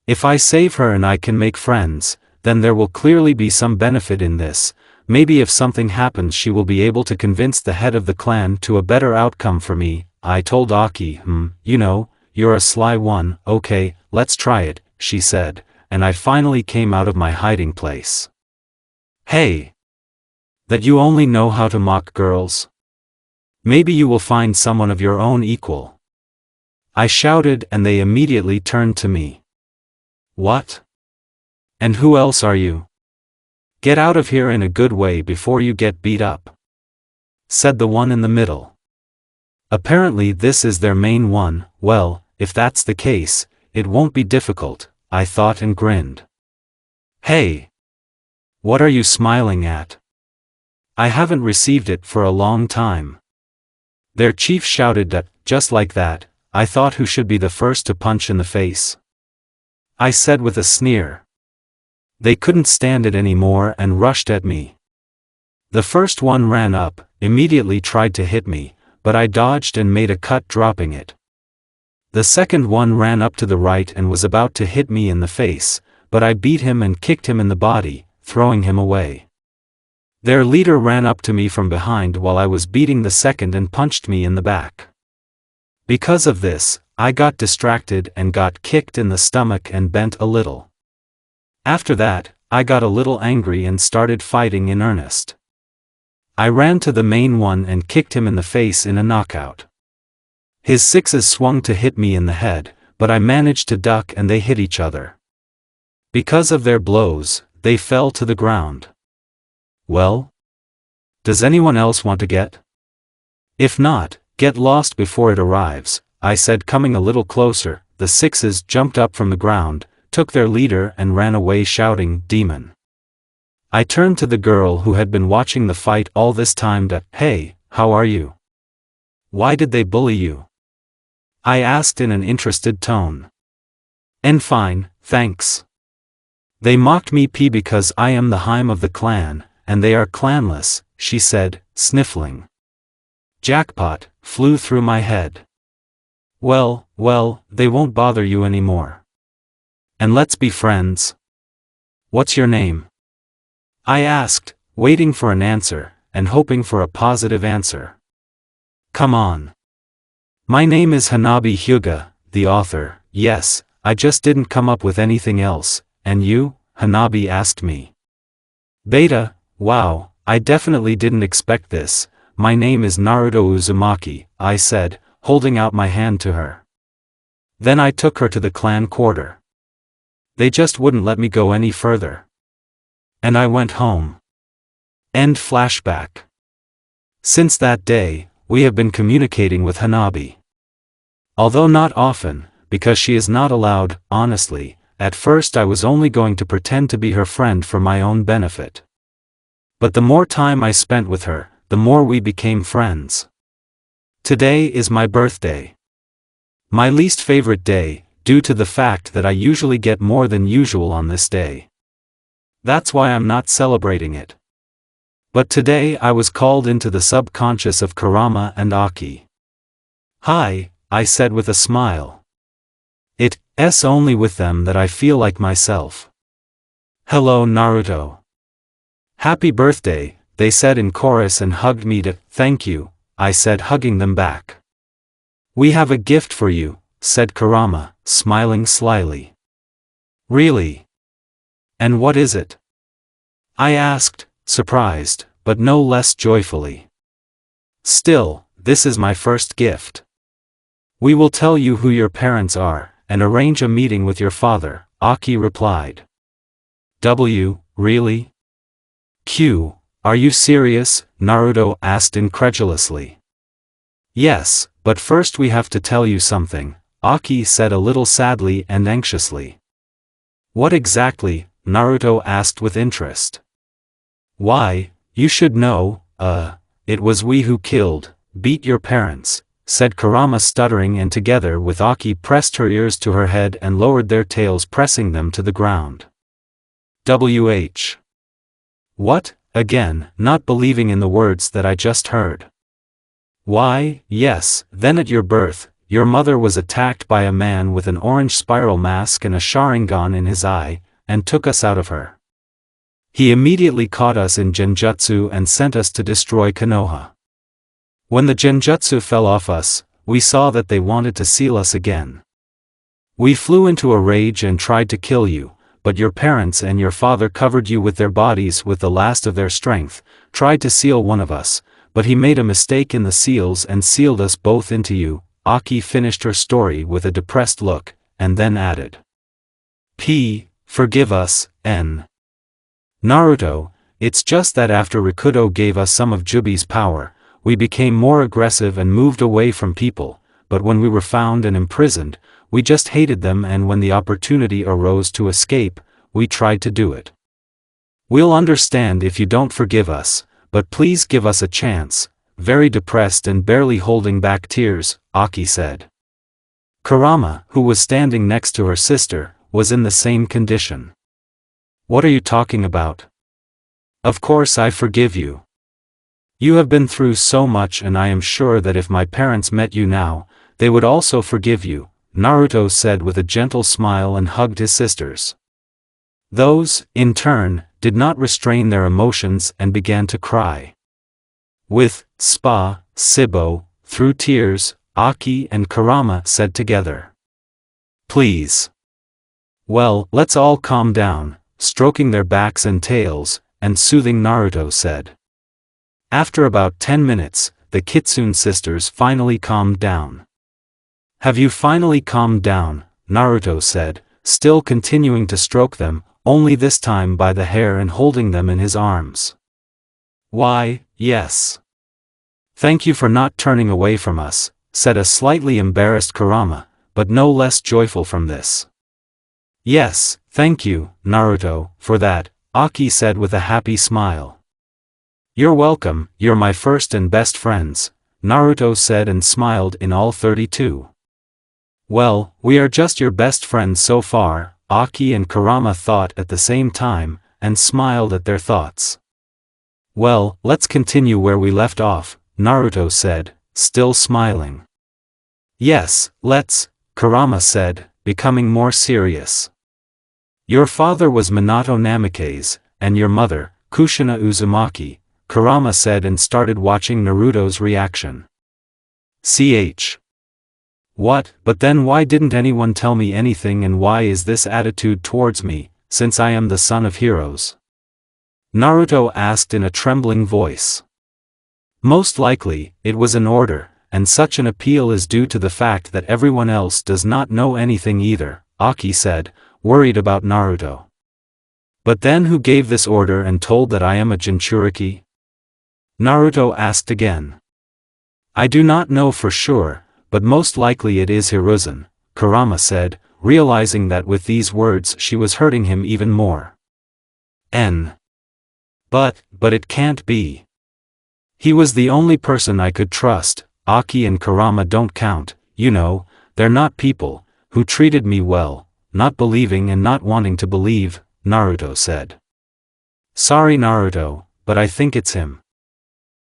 If I save her and I can make friends, then there will clearly be some benefit in this, maybe if something happens she will be able to convince the head of the clan to a better outcome for me. I told Aki, you know, you're a sly one. Okay, let's try it, she said, and I finally came out of my hiding place. Hey! That you only know how to mock girls? Maybe you will find someone of your own equal. I shouted and they immediately turned to me. What? And who else are you? Get out of here in a good way before you get beat up, said the one in the middle. Apparently this is their main one. Well, if that's the case, it won't be difficult, I thought and grinned. Hey! What are you smiling at? I haven't received it for a long time. Their chief shouted that, just like that. I thought who should be the first to punch in the face? I said with a sneer. They couldn't stand it anymore and rushed at me. The first one ran up, immediately tried to hit me, but I dodged and made a cut dropping it. The second one ran up to the right and was about to hit me in the face, but I beat him and kicked him in the body, throwing him away. Their leader ran up to me from behind while I was beating the second and punched me in the back. Because of this, I got distracted and got kicked in the stomach and bent a little. After that, I got a little angry and started fighting in earnest. I ran to the main one and kicked him in the face in a knockout. His sixes swung to hit me in the head, but I managed to duck and they hit each other. Because of their blows, they fell to the ground. Well? Does anyone else want to get? If not, get lost before it arrives, I said, coming a little closer. The sixes jumped up from the ground, took their leader and ran away shouting, "Demon." I turned to the girl who had been watching the fight all this time to, "Hey, how are you? Why did they bully you?" I asked in an interested tone. "And fine, thanks. They mocked me because I am the Haim of the clan, and they are clanless," she said, sniffling. Jackpot flew through my head. Well, they won't bother you anymore. And let's be friends. What's your name? I asked, waiting for an answer, and hoping for a positive answer. Come on. My name is Hanabi Hyuga, the author. Yes, I just didn't come up with anything else. And you? Hanabi asked me. Beta, wow, I definitely didn't expect this. My name is Naruto Uzumaki, I said, holding out my hand to her. Then I took her to the clan quarter. They just wouldn't let me go any further. And I went home. End flashback. Since that day, we have been communicating with Hanabi. Although not often, because she is not allowed, honestly, at first I was only going to pretend to be her friend for my own benefit. But the more time I spent with her, the more we became friends. Today is my birthday. My least favorite day, due to the fact that I usually get more than usual on this day. That's why I'm not celebrating it. But today I was called into the subconscious of Kurama and Aki. Hi, I said with a smile. It's only with them that I feel like myself. Hello Naruto. Happy birthday, they said in chorus and hugged me. Thank you, I said, hugging them back. We have a gift for you, said Kurama, smiling slyly. Really? And what is it? I asked, surprised, but no less joyfully. Still, this is my first gift. We will tell you who your parents are, and arrange a meeting with your father, Aki replied. W, really? Q, are you serious? Naruto asked incredulously. Yes, but first we have to tell you something, Aki said a little sadly and anxiously. What exactly? Naruto asked with interest. Why, you should know, it was we who beat your parents, said Kurama stuttering, and together with Aki pressed her ears to her head and lowered their tails, pressing them to the ground. WH. What? Again, not believing in the words that I just heard. Why, yes, then at your birth, your mother was attacked by a man with an orange spiral mask and a Sharingan in his eye, and took us out of her. He immediately caught us in genjutsu and sent us to destroy Konoha. When the genjutsu fell off us, we saw that they wanted to seal us again. We flew into a rage and tried to kill you, but your parents and your father covered you with their bodies with the last of their strength, tried to seal one of us, but he made a mistake in the seals and sealed us both into you. Aki finished her story with a depressed look, and then added, Forgive us, N. Naruto, it's just that after Rikudo gave us some of Jubi's power, we became more aggressive and moved away from people, but when we were found and imprisoned, we just hated them, and when the opportunity arose to escape, we tried to do it. We'll understand if you don't forgive us, but please give us a chance. Very depressed and barely holding back tears, Aki said. Kurama, who was standing next to her sister, was in the same condition. What are you talking about? Of course I forgive you. You have been through so much, and I am sure that if my parents met you now, they would also forgive you, Naruto said with a gentle smile and hugged his sisters. Those, in turn, did not restrain their emotions and began to cry. With Sibo, through tears, Aki and Kurama said together, Please. Well, let's all calm down, stroking their backs and tails, and soothing Naruto said. After about 10 minutes, the Kitsune sisters finally calmed down. Have you finally calmed down? Naruto said, still continuing to stroke them, only this time by the hair and holding them in his arms. Why, yes. Thank you for not turning away from us, said a slightly embarrassed Kurama, but no less joyful from this. Yes, thank you, Naruto, for that, Aki said with a happy smile. You're welcome, you're my first and best friends, Naruto said and smiled in all 32. Well, we are just your best friends so far, Aki and Kurama thought at the same time, and smiled at their thoughts. Well, let's continue where we left off, Naruto said, still smiling. Yes, let's, Kurama said, becoming more serious. Your father was Minato Namikaze, and your mother, Kushina Uzumaki, Kurama said and started watching Naruto's reaction. What, but then why didn't anyone tell me anything, and why is this attitude towards me, since I am the son of heroes? Naruto asked in a trembling voice. Most likely, it was an order, and such an appeal is due to the fact that everyone else does not know anything either, Aki said, worried about Naruto. But then who gave this order and told that I am a Jinchuriki? Naruto asked again. I do not know for sure, but most likely it is Hiruzen, Kurama said, realizing that with these words she was hurting him even more. But it can't be. He was the only person I could trust. Aki and Kurama don't count, you know, they're not people, who treated me well, not believing and not wanting to believe, Naruto said. Sorry Naruto, but I think it's him.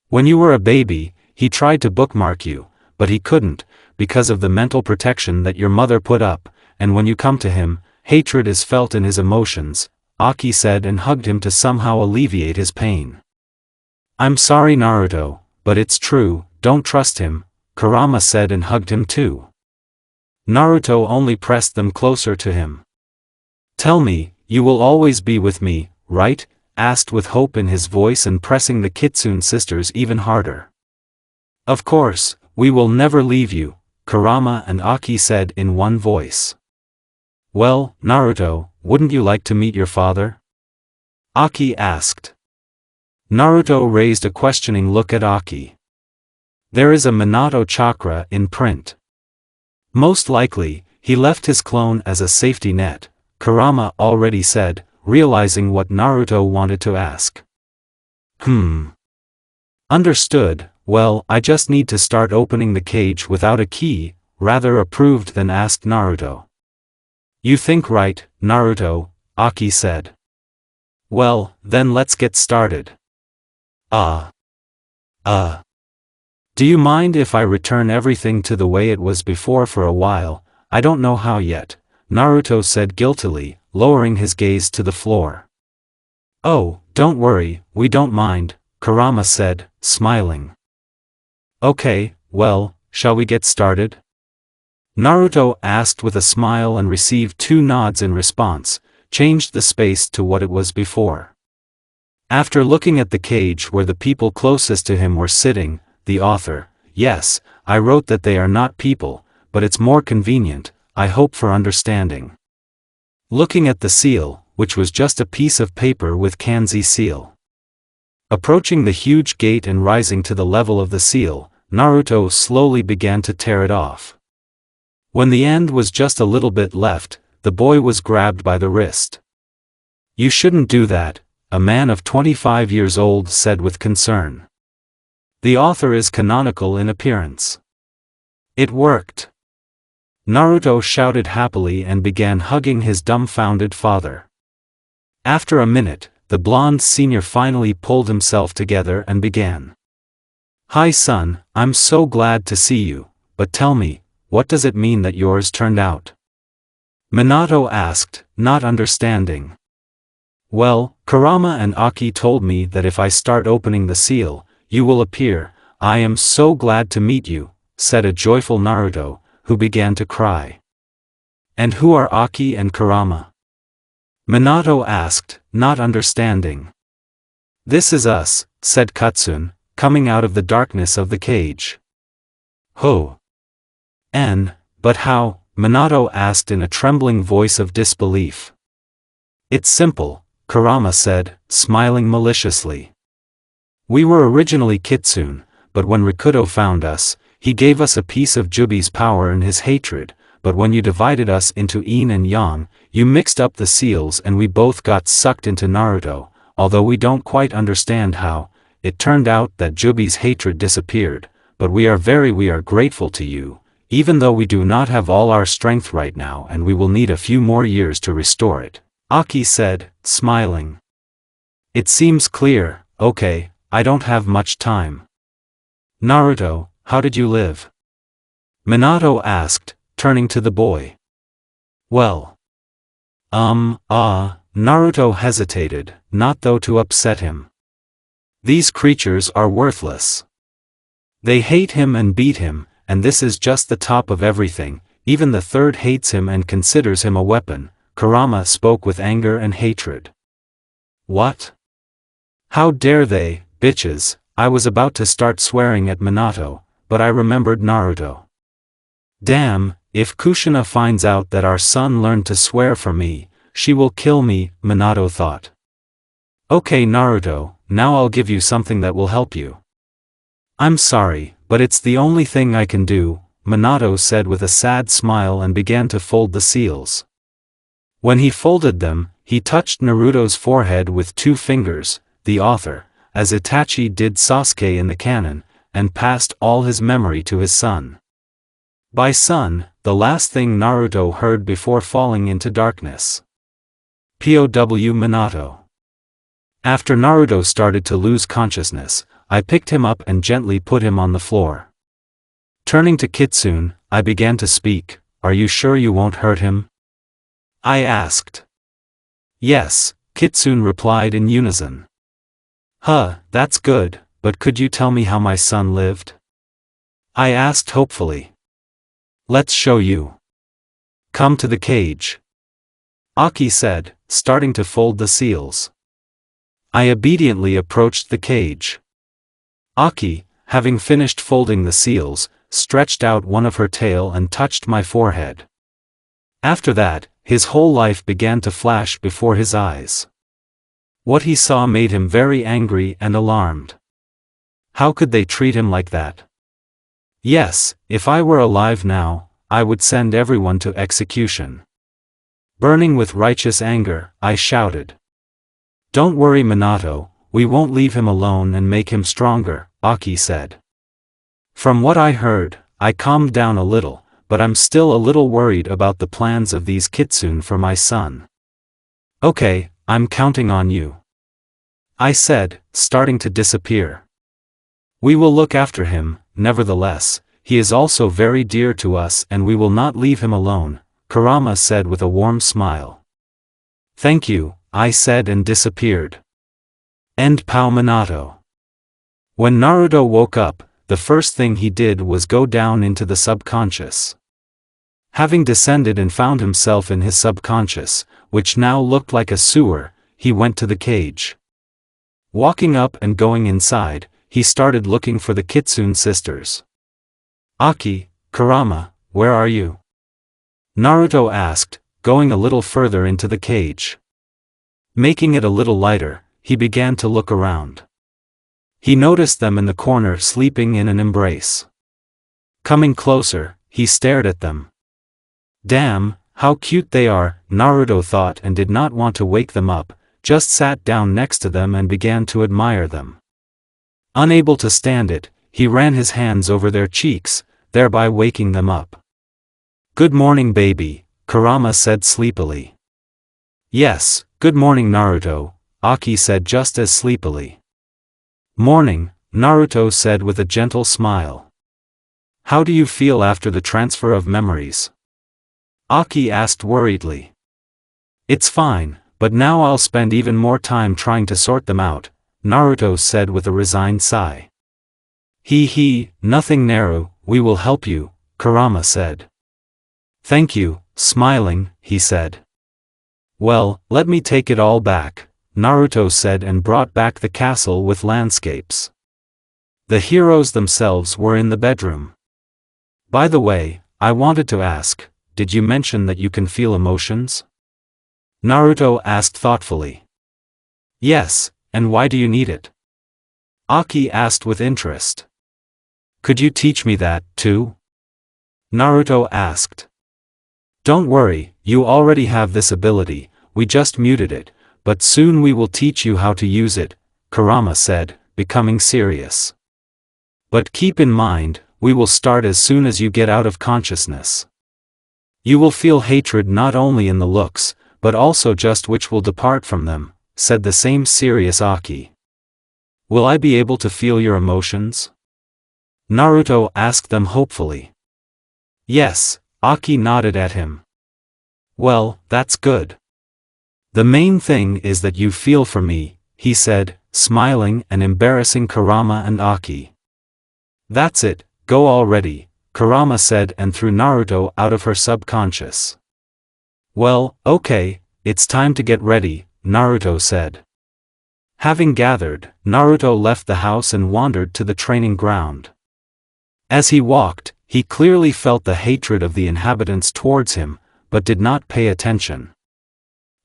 When you were a baby, he tried to bookmark you, but he couldn't, because of the mental protection that your mother put up, and when you come to him, hatred is felt in his emotions, Aki said and hugged him to somehow alleviate his pain. I'm sorry Naruto, but it's true, don't trust him, Kurama said and hugged him too. Naruto only pressed them closer to him. Tell me, you will always be with me, right? Asked with hope in his voice and pressing the Kitsune sisters even harder. Of course, we will never leave you, Kurama and Aki said in one voice. Well, Naruto, wouldn't you like to meet your father? Aki asked. Naruto raised a questioning look at Aki. There is a Minato chakra in print. Most likely, he left his clone as a safety net, Kurama already said, realizing what Naruto wanted to ask. Understood, well, I just need to start opening the cage without a key, rather approved than asked Naruto. You think right, Naruto, Aki said. Well, then let's get started. Do you mind if I return everything to the way it was before for a while? I don't know how yet, Naruto said guiltily, lowering his gaze to the floor. Oh, don't worry, we don't mind, Kurama said, smiling. Okay, well, shall we get started? Naruto asked with a smile and received 2 nods in response, changed the space to what it was before. After looking at the cage where the people closest to him were sitting, the author, yes, I wrote that they are not people, but it's more convenient, I hope for understanding. Looking at the seal, which was just a piece of paper with kanji seal. Approaching the huge gate and rising to the level of the seal, Naruto slowly began to tear it off. When the end was just a little bit left, the boy was grabbed by the wrist. You shouldn't do that, a man of 25 years old said with concern. The author is canonical in appearance. It worked. Naruto shouted happily and began hugging his dumbfounded father. After a minute, the blonde senior finally pulled himself together and began. Hi son, I'm so glad to see you, but tell me, what does it mean that yours turned out? Minato asked, not understanding. Well, Kurama and Aki told me that if I start opening the seal, you will appear. I am so glad to meet you, said a joyful Naruto, who began to cry. And who are Aki and Kurama? Minato asked, not understanding. This is us, said Kutsune, coming out of the darkness of the cage. Ho! But how? Minato asked in a trembling voice of disbelief. It's simple, Kurama said, smiling maliciously. We were originally Kitsune, but when Rikudo found us, he gave us a piece of Jubi's power and his hatred, but when you divided us into yin and yang, you mixed up the seals and we both got sucked into Naruto, although we don't quite understand how. It turned out that Jubi's hatred disappeared, but we are grateful to you, even though we do not have all our strength right now and we will need a few more years to restore it, Aki said, smiling. It seems clear, okay, I don't have much time. Naruto, how did you live? Minato asked, turning to the boy. Well. Naruto hesitated, not though to upset him. These creatures are worthless. They hate him and beat him, and this is just the top of everything, even the third hates him and considers him a weapon, Kurama spoke with anger and hatred. What? How dare they, bitches, I was about to start swearing at Minato, but I remembered Naruto. Damn, if Kushina finds out that our son learned to swear from me, she will kill me, Minato thought. Okay Naruto, now I'll give you something that will help you. I'm sorry, but it's the only thing I can do, Minato said with a sad smile and began to fold the seals. When he folded them, he touched Naruto's forehead with 2 fingers, the author, as Itachi did Sasuke in the canon, and passed all his memory to his son. By son, the last thing Naruto heard before falling into darkness. POW Minato. After Naruto started to lose consciousness, I picked him up and gently put him on the floor. Turning to Kitsune, I began to speak, are you sure you won't hurt him? I asked. Yes, Kitsune replied in unison. That's good, but could you tell me how my son lived? I asked hopefully. Let's show you. Come to the cage. Aki said, starting to fold the seals. I obediently approached the cage. Aki, having finished folding the seals, stretched out one of her tail and touched my forehead. After that, his whole life began to flash before his eyes. What he saw made him very angry and alarmed. How could they treat him like that? Yes, if I were alive now, I would send everyone to execution. Burning with righteous anger, I shouted. Don't worry Minato, we won't leave him alone and make him stronger, Aki said. From what I heard, I calmed down a little, but I'm still a little worried about the plans of these Kitsune for my son. Okay, I'm counting on you. I said, starting to disappear. We will look after him, nevertheless, he is also very dear to us and we will not leave him alone, Kurama said with a warm smile. Thank you, I said and disappeared. End Pao Minato. When Naruto woke up, the first thing he did was go down into the subconscious. Having descended and found himself in his subconscious, which now looked like a sewer, he went to the cage. Walking up and going inside, he started looking for the Kitsune sisters. "Aki, Kurama, where are you?" Naruto asked, going a little further into the cage. Making it a little lighter, he began to look around. He noticed them in the corner sleeping in an embrace. Coming closer, he stared at them. "Damn, how cute they are," Naruto thought, and did not want to wake them up, just sat down next to them and began to admire them. Unable to stand it, he ran his hands over their cheeks, thereby waking them up. "Good morning, baby," Kurama said sleepily. "Yes, good morning, Naruto," Aki said just as sleepily. "Morning," Naruto said with a gentle smile. "How do you feel after the transfer of memories?" Aki asked worriedly. "It's fine, but now I'll spend even more time trying to sort them out," Naruto said with a resigned sigh. He, nothing Naru, we will help you," Kurama said. "Thank you," smiling, he said. "Well, let me take it all back," Naruto said and brought back the castle with landscapes. The heroes themselves were in the bedroom. "By the way, I wanted to ask, did you mention that you can feel emotions?" Naruto asked thoughtfully. "Yes, and why do you need it?" Aki asked with interest. "Could you teach me that, too?" Naruto asked. "Don't worry, you already have this ability, we just muted it, but soon we will teach you how to use it," Kurama said, becoming serious. "But keep in mind, we will start as soon as you get out of consciousness. You will feel hatred not only in the looks, but also just which will depart from them," said the same serious Aki. "Will I be able to feel your emotions?" Naruto asked them hopefully. "Yes," Aki nodded at him. "Well, that's good. The main thing is that you feel for me," he said, smiling and embarrassing Kurama and Aki. "That's it, go already," Kurama said and threw Naruto out of her subconscious. "Well, okay, it's time to get ready," Naruto said. Having gathered, Naruto left the house and wandered to the training ground. As he walked, he clearly felt the hatred of the inhabitants towards him, but did not pay attention.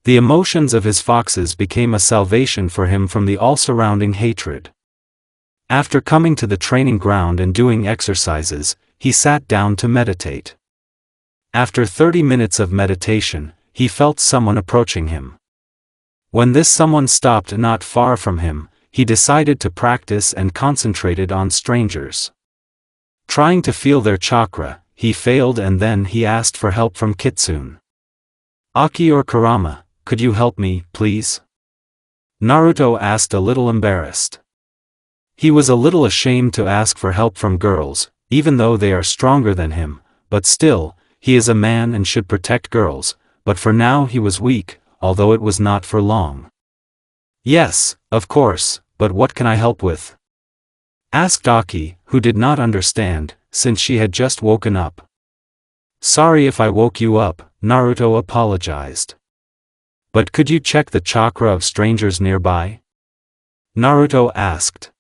The emotions of his foxes became a salvation for him from the all-surrounding hatred. After coming to the training ground and doing exercises, he sat down to meditate. After 30 minutes of meditation, he felt someone approaching him. When this someone stopped not far from him, he decided to practice and concentrated on strangers. Trying to feel their chakra, he failed and then he asked for help from Kitsune. "Aki or Kurama, could you help me, please?" Naruto asked a little embarrassed. He was a little ashamed to ask for help from girls, even though they are stronger than him, but still, he is a man and should protect girls, but for now he was weak, although it was not for long. "Yes, of course, but what can I help with?" asked Aki, who did not understand, since she had just woken up. "Sorry if I woke you up," Naruto apologized. "But could you check the chakra of strangers nearby?" Naruto asked.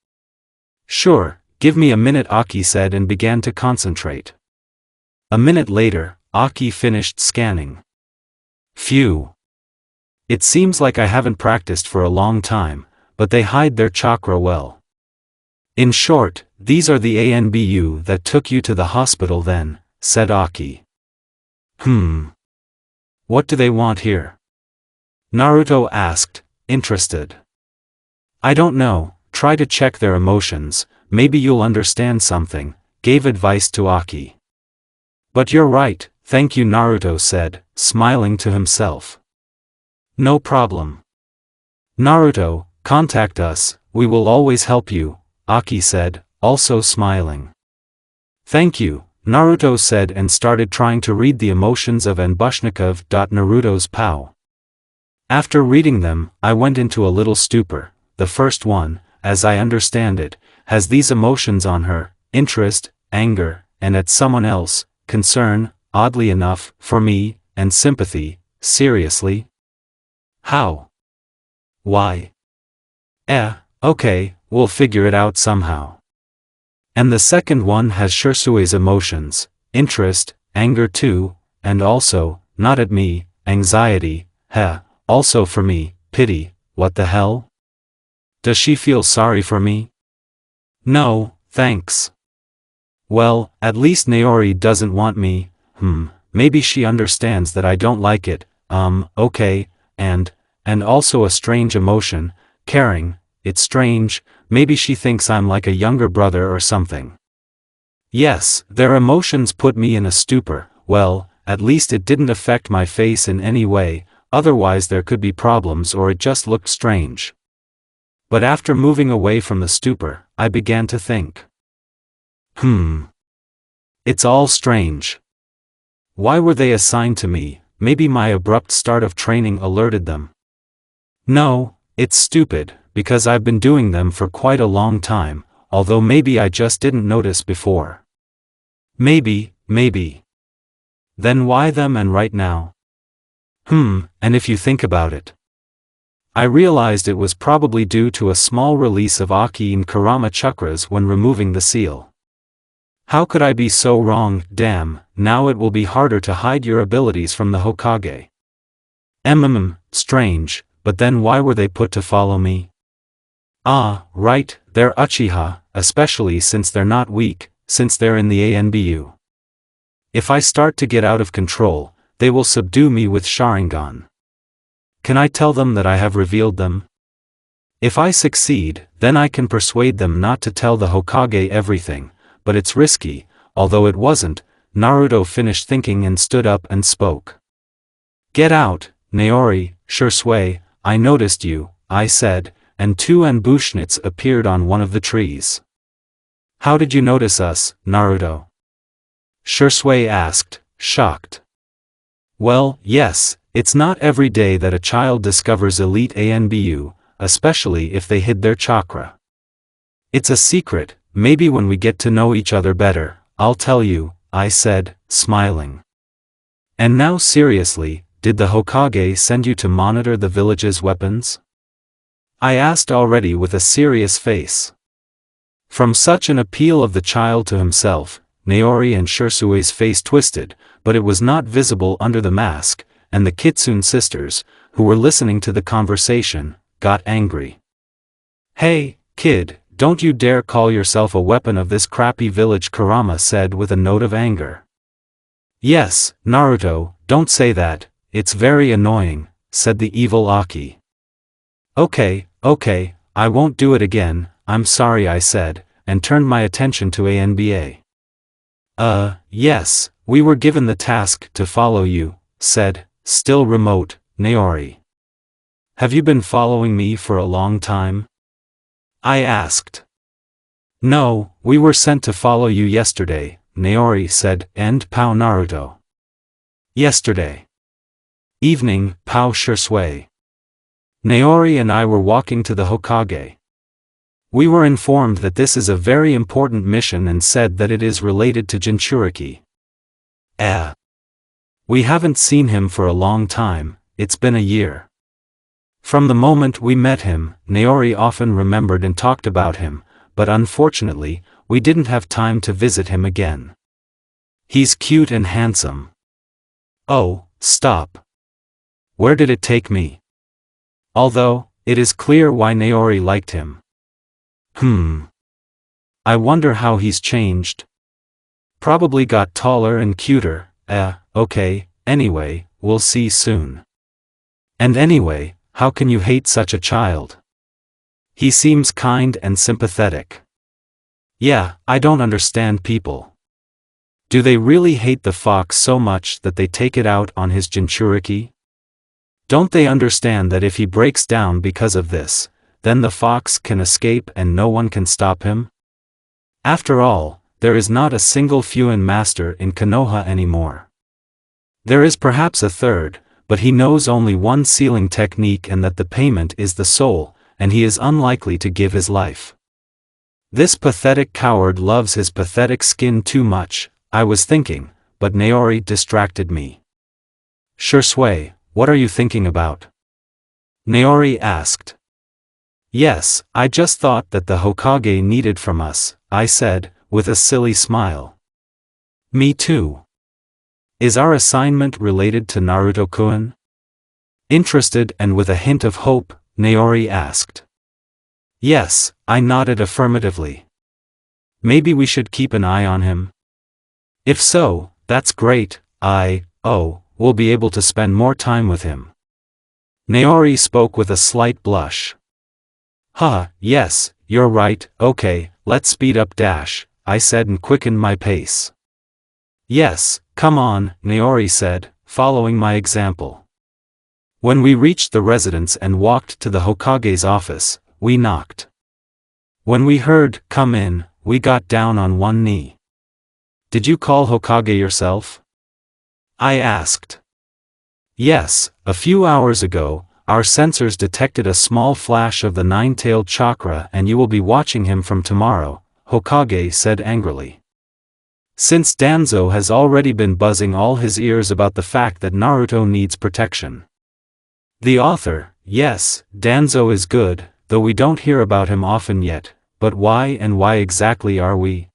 "Sure, give me a minute," Aki said and began to concentrate. A minute later, Aki finished scanning. "Phew. It seems like I haven't practiced for a long time, but they hide their chakra well. In short, these are the ANBU that took you to the hospital then," said Aki. What do they want here?" Naruto asked, interested. "I don't know, try to check their emotions, maybe you'll understand something," gave advice to Aki. "But you're right, thank you," Naruto said, smiling to himself. "No problem. Naruto, contact us, we will always help you," Aki said, also smiling. "Thank you," Naruto said and started trying to read the emotions of Naruto's POW. After reading them, I went into a little stupor, the first one, as I understand it, has these emotions on her: interest, anger, and at someone else, concern, oddly enough, for me, and sympathy. Seriously? How? Why? Okay, we'll figure it out somehow. And the second one has Shirsue's emotions, interest, anger too, and also, not at me, anxiety, also for me, pity. What the hell? Does she feel sorry for me? No, thanks. Well, at least Naori doesn't want me. Maybe she understands that I don't like it. Okay, and also a strange emotion, caring. It's strange, maybe she thinks I'm like a younger brother or something. Yes, their emotions put me in a stupor. Well, at least it didn't affect my face in any way, otherwise there could be problems or it just looked strange. But after moving away from the stupor, I began to think. It's all strange. Why were they assigned to me? Maybe my abrupt start of training alerted them. No, it's stupid, because I've been doing them for quite a long time, although maybe I just didn't notice before. Maybe. Then why them and right now? And if you think about it, I realized it was probably due to a small release of Aki and Kurama chakras when removing the seal. How could I be so wrong? Damn, now it will be harder to hide your abilities from the Hokage. Strange, but then why were they put to follow me? Ah, right, they're Uchiha, especially since they're not weak, since they're in the ANBU. If I start to get out of control, they will subdue me with Sharingan. Can I tell them that I have revealed them? If I succeed, then I can persuade them not to tell the Hokage everything, but it's risky. Although it wasn't. Naruto finished thinking and stood up and spoke. Get out, Naori, Shisui, I noticed you, I said, and two Anbushnits appeared on one of the trees. How did you notice us, Naruto? Shisui asked, shocked. Well, yes, it's not every day that a child discovers elite ANBU, especially if they hid their chakra. It's a secret, maybe when we get to know each other better, I'll tell you, I said, smiling. And now seriously, did the Hokage send you to monitor the village's weapons? I asked already with a serious face. From such an appeal of the child to himself, Naori and Shirsue's face twisted, but it was not visible under the mask, and the Kitsune sisters, who were listening to the conversation, got angry. Hey, kid, don't you dare call yourself a weapon of this crappy village, Kurama said with a note of anger. Yes, Naruto, don't say that, it's very annoying, said the evil Aki. Okay, I won't do it again, I'm sorry, I said, and turned my attention to ANBA. Yes, we were given the task to follow you, said, still remote, Naori. Have you been following me for a long time? I asked. No, we were sent to follow you yesterday, Naori said, and Pao Naruto. Yesterday evening, Pao Shisui. Naori and I were walking to the Hokage. We were informed that this is a very important mission and said that it is related to Jinchuriki. We haven't seen him for a long time, it's been a year. From the moment we met him, Naori often remembered and talked about him, but unfortunately, we didn't have time to visit him again. He's cute and handsome. Oh, stop. Where did it take me? Although, it is clear why Naori liked him. I wonder how he's changed. Probably got taller and cuter. Okay, anyway, we'll see soon. And anyway, how can you hate such a child? He seems kind and sympathetic. Yeah, I don't understand people. Do they really hate the fox so much that they take it out on his Jinchuriki? Don't they understand that if he breaks down because of this, then the fox can escape and no one can stop him? After all, there is not a single Fuin master in Konoha anymore. There is perhaps a third, but he knows only one sealing technique and that the payment is the soul, and he is unlikely to give his life. This pathetic coward loves his pathetic skin too much, I was thinking, but Naori distracted me. Shisui, what are you thinking about? Naori asked. Yes, I just thought that the hokage needed from us, I said, with a silly smile. Me too. Is our assignment related to Naruto-kun? Interested and with a hint of hope, Naori asked. Yes, I nodded affirmatively. Maybe we should keep an eye on him? If so, that's great, we'll be able to spend more time with him. Naori spoke with a slight blush. Yes, you're right, okay, let's speed up dash, I said and quickened my pace. Yes, come on, Naori said, following my example. When we reached the residence and walked to the Hokage's office, we knocked. When we heard, "Come in," we got down on one knee. Did you call Hokage yourself? I asked. Yes, a few hours ago, our sensors detected a small flash of the nine-tailed chakra and you will be watching him from tomorrow, Hokage said angrily. Since Danzo has already been buzzing all his ears about the fact that Naruto needs protection. The author, yes, Danzo is good, though we don't hear about him often yet, but why and why exactly are we?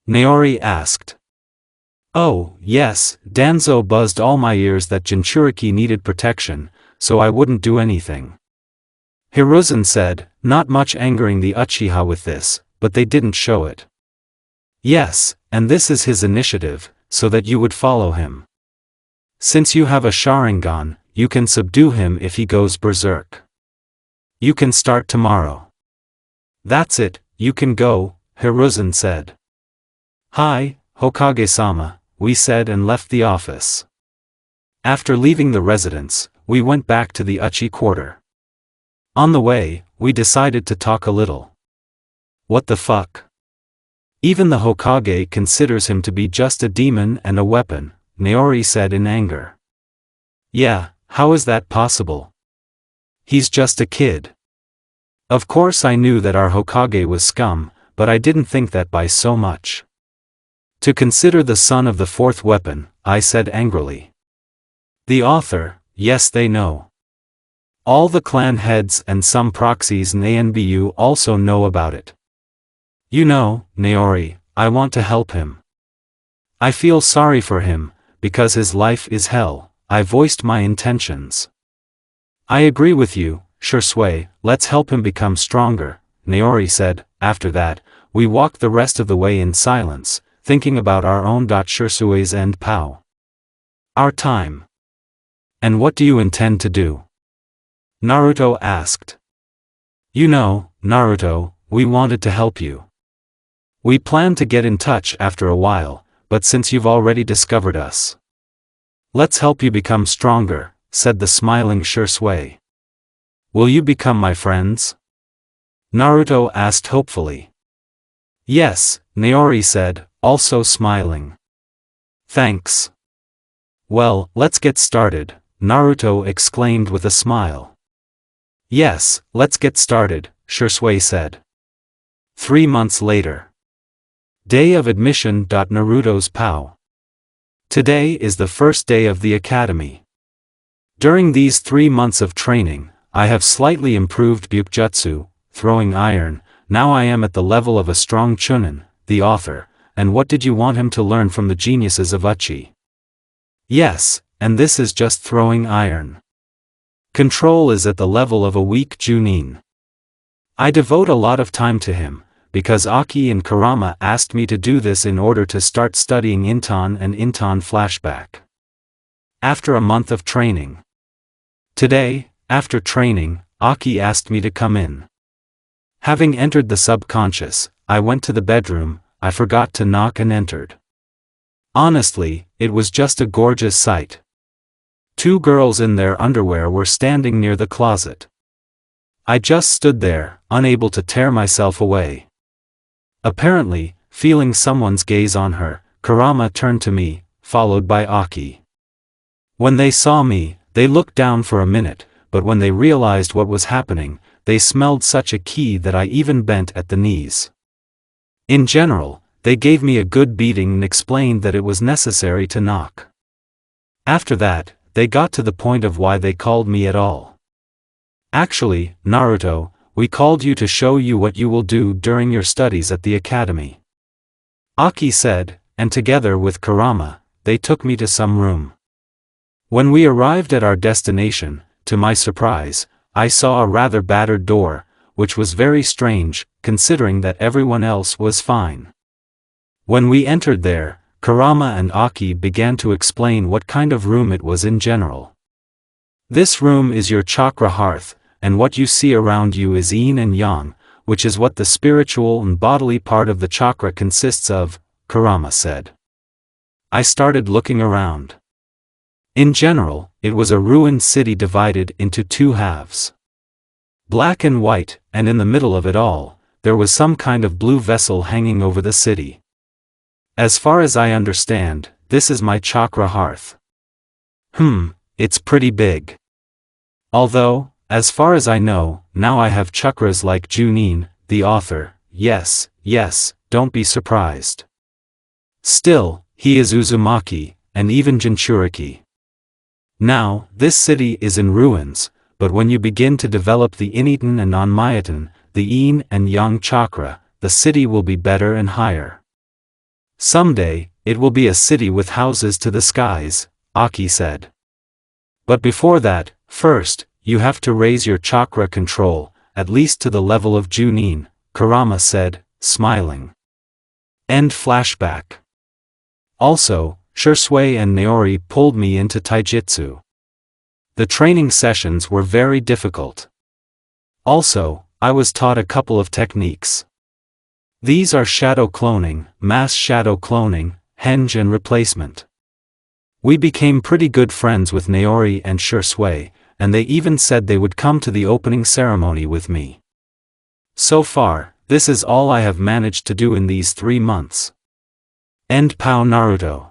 Naori asked. Oh, yes, Danzo buzzed all my ears that Jinchuriki needed protection, so I wouldn't do anything. Hiruzen said, not much angering the Uchiha with this, but they didn't show it. Yes, and this is his initiative, so that you would follow him. Since you have a Sharingan, you can subdue him if he goes berserk. You can start tomorrow. That's it, you can go, Hiruzen said. Hi, Hokage-sama, we said and left the office. After leaving the residence, we went back to the Uchi quarter. On the way, we decided to talk a little. What the fuck? Even the Hokage considers him to be just a demon and a weapon, Naori said in anger. Yeah, how is that possible? He's just a kid. Of course I knew that our Hokage was scum, but I didn't think that by so much. To consider the son of the fourth weapon, I said angrily. The author, yes they know. All the clan heads and some proxies in ANBU also know about it. You know, Naori, I want to help him. I feel sorry for him, because his life is hell, I voiced my intentions. I agree with you, Shisui, let's help him become stronger, Naori said. After that, we walked the rest of the way in silence, thinking about our own Shisui's end pow. Our time. And what do you intend to do? Naruto asked. You know, Naruto, we wanted to help you. We planned to get in touch after a while, but since you've already discovered us. Let's help you become stronger, said the smiling Shisui. Will you become my friends? Naruto asked hopefully. Yes, Naori said, also smiling. Thanks. Well, let's get started, Naruto exclaimed with a smile. Yes, let's get started, Shisui said. 3 months later. Day of admission. Naruto's POW. Today is the first day of the academy. During these 3 months of training, I have slightly improved Bukjutsu, throwing iron. Now I am at the level of a strong Chunin, the author, and what did you want him to learn from the geniuses of Uchi? Yes, and this is just throwing iron. Control is at the level of a weak Junin. I devote a lot of time to him, because Aki and Kurama asked me to do this in order to start studying Inton and Inton flashback. After a month of training. Today, after training, Aki asked me to come in. Having entered the subconscious, I went to the bedroom, I forgot to knock and entered. Honestly, it was just a gorgeous sight. 2 girls in their underwear were standing near the closet. I just stood there, unable to tear myself away. Apparently, feeling someone's gaze on her, Kurama turned to me, followed by Aki. When they saw me, they looked down for a minute, but when they realized what was happening, they smelled such a key that I even bent at the knees. In general, they gave me a good beating and explained that it was necessary to knock. After that, they got to the point of why they called me at all. Actually, Naruto, we called you to show you what you will do during your studies at the academy. Aki said, and together with Kurama, they took me to some room. When we arrived at our destination, to my surprise, I saw a rather battered door, which was very strange, considering that everyone else was fine. When we entered there, Kurama and Aki began to explain what kind of room it was in general. This room is your chakra hearth, and what you see around you is yin and yang, which is what the spiritual and bodily part of the chakra consists of, Kurama said. I started looking around. In general, it was a ruined city divided into two halves. Black and white, and in the middle of it all, there was some kind of blue vessel hanging over the city. As far as I understand, this is my chakra hearth. It's pretty big. Although, as far as I know, now I have chakras like Junin, the author, yes, don't be surprised. Still, he is Uzumaki, and even Jinchuriki. Now, this city is in ruins, but when you begin to develop the Initan and Non-Mayatan, the Yin and Yang chakra, the city will be better and higher. Someday, it will be a city with houses to the skies, Aki said. But before that, first, you have to raise your chakra control, at least to the level of Junin, Kurama said, smiling. End flashback. Also, Shisui and Naori pulled me into taijutsu. The training sessions were very difficult. Also, I was taught a couple of techniques. These are shadow cloning, mass shadow cloning, henge and replacement. We became pretty good friends with Naori and Shisui, and they even said they would come to the opening ceremony with me. So far, this is all I have managed to do in these 3 months. End Pao Naruto.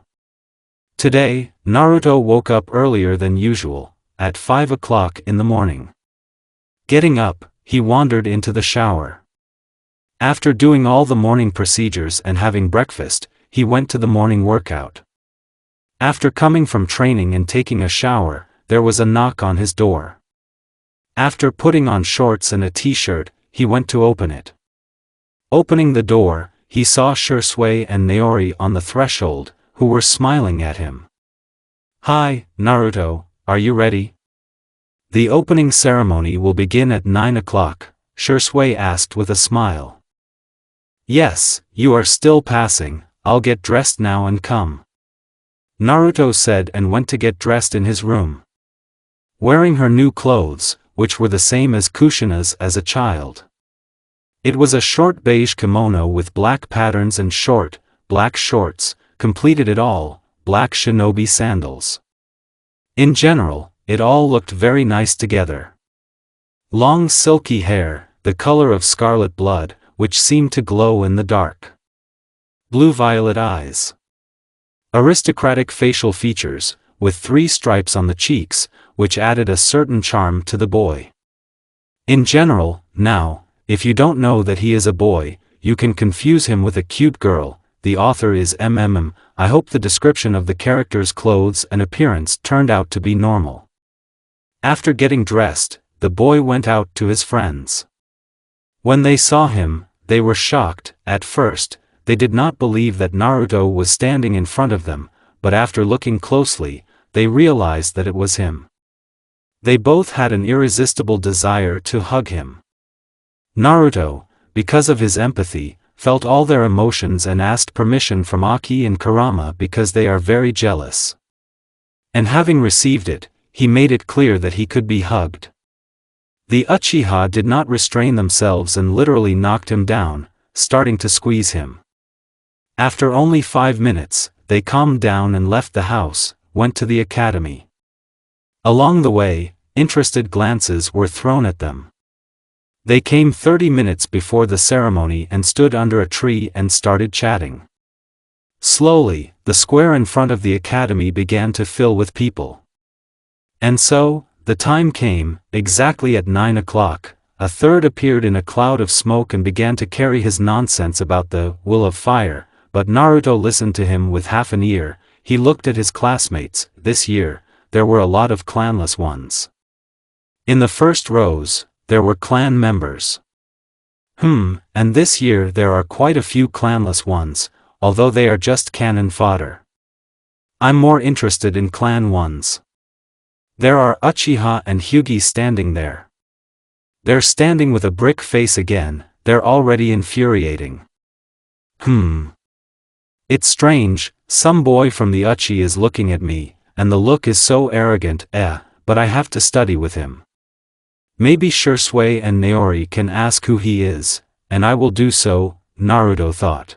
Today, Naruto woke up earlier than usual, at 5 o'clock in the morning. Getting up, he wandered into the shower. After doing all the morning procedures and having breakfast, he went to the morning workout. After coming from training and taking a shower, there was a knock on his door. After putting on shorts and a t-shirt, he went to open it. Opening the door, he saw Shisui and Naori on the threshold, who were smiling at him. Hi, Naruto, are you ready? The opening ceremony will begin at 9 o'clock, Shisui asked with a smile. Yes, you are still passing, I'll get dressed now and come. Naruto said and went to get dressed in his room. Wearing her new clothes, which were the same as Kushina's as a child. It was a short beige kimono with black patterns and short, black shorts, completed it all, black shinobi sandals. In general, it all looked very nice together. Long silky hair, the color of scarlet blood, which seemed to glow in the dark. Blue-violet eyes. Aristocratic facial features, with 3 stripes on the cheeks, which added a certain charm to the boy. In general, now, if you don't know that he is a boy, you can confuse him with a cute girl. The author is MMM. I hope the description of the character's clothes and appearance turned out to be normal. After getting dressed, the boy went out to his friends. When they saw him, they were shocked. At first, they did not believe that Naruto was standing in front of them, but after looking closely, they realized that it was him. They both had an irresistible desire to hug him. Naruto, because of his empathy, felt all their emotions and asked permission from Aki and Kurama because they are very jealous. And having received it, he made it clear that he could be hugged. The Uchiha did not restrain themselves and literally knocked him down, starting to squeeze him. After only 5 minutes, they calmed down and left the house, went to the academy. Along the way, interested glances were thrown at them. They came 30 minutes before the ceremony and stood under a tree and started chatting. Slowly, the square in front of the academy began to fill with people. And so, the time came, exactly at 9 o'clock, a third appeared in a cloud of smoke and began to carry his nonsense about the will of fire, but Naruto listened to him with half an ear. He looked at his classmates. This year, there were a lot of clanless ones. In the first rows, there were clan members. And this year there are quite a few clanless ones, although they are just cannon fodder. I'm more interested in clan ones. There are Uchiha and Hyugi standing there. They're standing with a brick face again, they're already infuriating. It's strange, some boy from the Uchi is looking at me, and the look is so arrogant, but I have to study with him. Maybe Shisui and Naori can ask who he is, and I will do so, Naruto thought.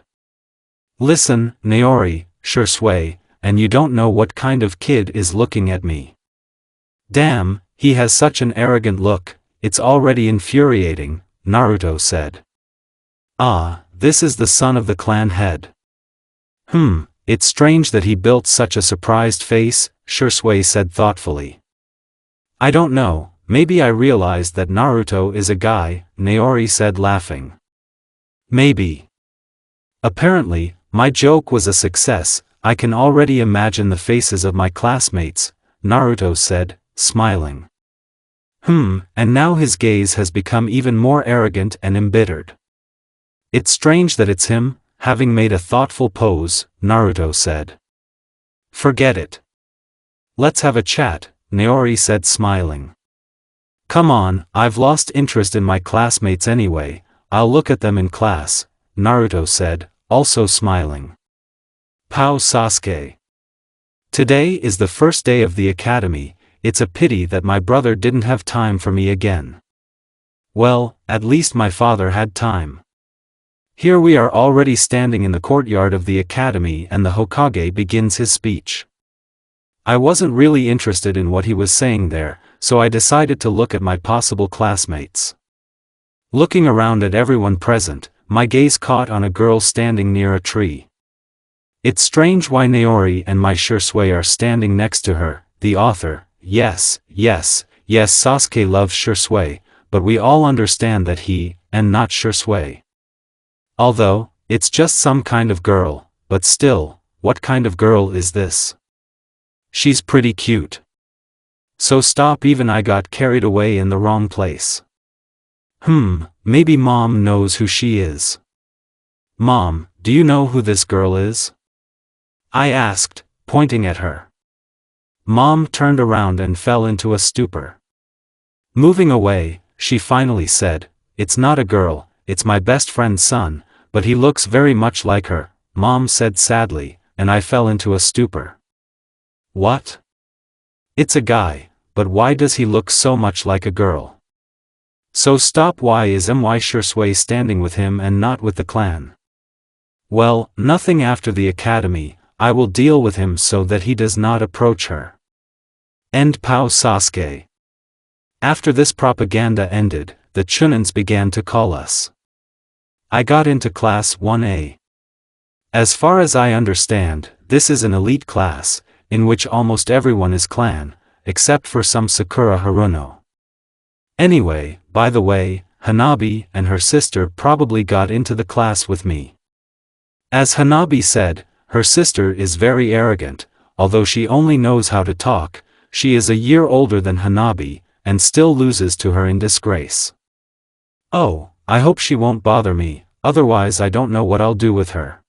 Listen, Naori, Shisui, and you don't know what kind of kid is looking at me. Damn, he has such an arrogant look, it's already infuriating, Naruto said. Ah, this is the son of the clan head. It's strange that he built such a surprised face, Shisui said thoughtfully. I don't know, maybe I realized that Naruto is a guy, Naori said laughing. Maybe. Apparently, my joke was a success, I can already imagine the faces of my classmates, Naruto said, smiling. And now his gaze has become even more arrogant and embittered. It's strange that it's him, having made a thoughtful pose, Naruto said. Forget it. Let's have a chat, Naori said smiling. Come on, I've lost interest in my classmates anyway, I'll look at them in class, Naruto said, also smiling. Pow Sasuke. Today is the first day of the academy, it's a pity that my brother didn't have time for me again. Well, at least my father had time. Here we are already standing in the courtyard of the academy and the Hokage begins his speech. I wasn't really interested in what he was saying there, so I decided to look at my possible classmates. Looking around at everyone present, my gaze caught on a girl standing near a tree. It's strange why Naori and my Shisui are standing next to her, the author. Yes, Sasuke loves Shisui, but we all understand that he, and not Shisui. Although, it's just some kind of girl, but still, what kind of girl is this? She's pretty cute. So stop, even I got carried away in the wrong place. Maybe Mom knows who she is. Mom, do you know who this girl is? I asked, pointing at her. Mom turned around and fell into a stupor. Moving away, she finally said, it's not a girl, it's my best friend's son, but he looks very much like her, Mom said sadly, and I fell into a stupor. What? It's a guy, but why does he look so much like a girl? So stop, why is my Shisui standing with him and not with the clan? Well, nothing after the academy, I will deal with him so that he does not approach her. End Pow Sasuke. After this propaganda ended, the Chunins began to call us. I got into class 1A. As far as I understand, this is an elite class, in which almost everyone is clan, except for some Sakura Haruno. Anyway, by the way, Hanabi and her sister probably got into the class with me. As Hanabi said, her sister is very arrogant, although she only knows how to talk, she is a year older than Hanabi, and still loses to her in disgrace. Oh, I hope she won't bother me, otherwise I don't know what I'll do with her.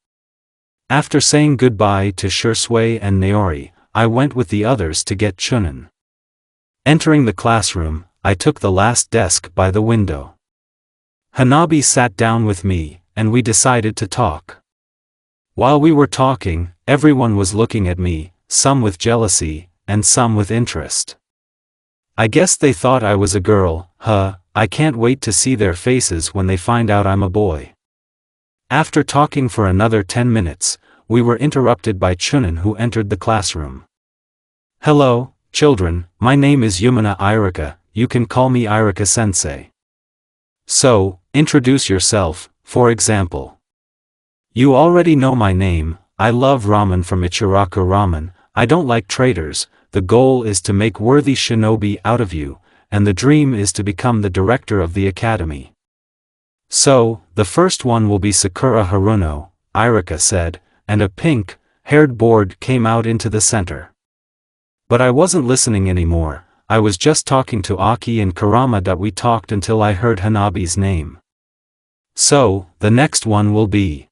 After saying goodbye to Shisui and Naori, I went with the others to get Chunin. Entering the classroom, I took the last desk by the window. Hanabi sat down with me, and we decided to talk. While we were talking, everyone was looking at me, some with jealousy, and some with interest. I guess they thought I was a girl, I can't wait to see their faces when they find out I'm a boy. After talking for another 10 minutes, we were interrupted by Chunin, who entered the classroom. Hello, children, my name is Yumina Irika, you can call me Irika-sensei. So, introduce yourself, for example. You already know my name, I love ramen from Ichiraku Ramen, I don't like traitors, the goal is to make worthy shinobi out of you, and the dream is to become the director of the academy. So, the first one will be Sakura Haruno, Irika said, and a pink-haired board came out into the center. But I wasn't listening anymore, I was just talking to Aki and Kurama. We talked until I heard Hanabi's name. So, the next one will be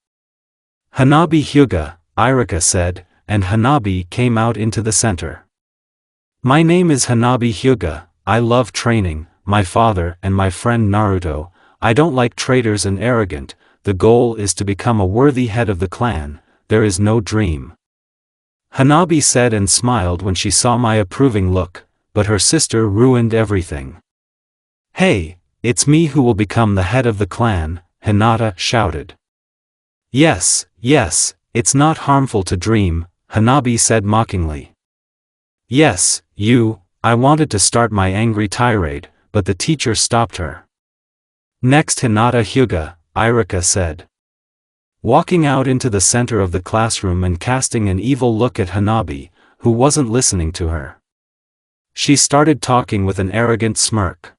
Hanabi Hyuga, Irika said, and Hanabi came out into the center. My name is Hanabi Hyuga, I love training, my father and my friend Naruto, I don't like traitors and arrogant, the goal is to become a worthy head of the clan, there is no dream. Hanabi said and smiled when she saw my approving look, but her sister ruined everything. Hey, it's me who will become the head of the clan, Hinata shouted. Yes, it's not harmful to dream, Hanabi said mockingly. Yes, I wanted to start my angry tirade, but the teacher stopped her. Next Hinata Hyuga, Irika said. Walking out into the center of the classroom and casting an evil look at Hanabi, who wasn't listening to her. She started talking with an arrogant smirk.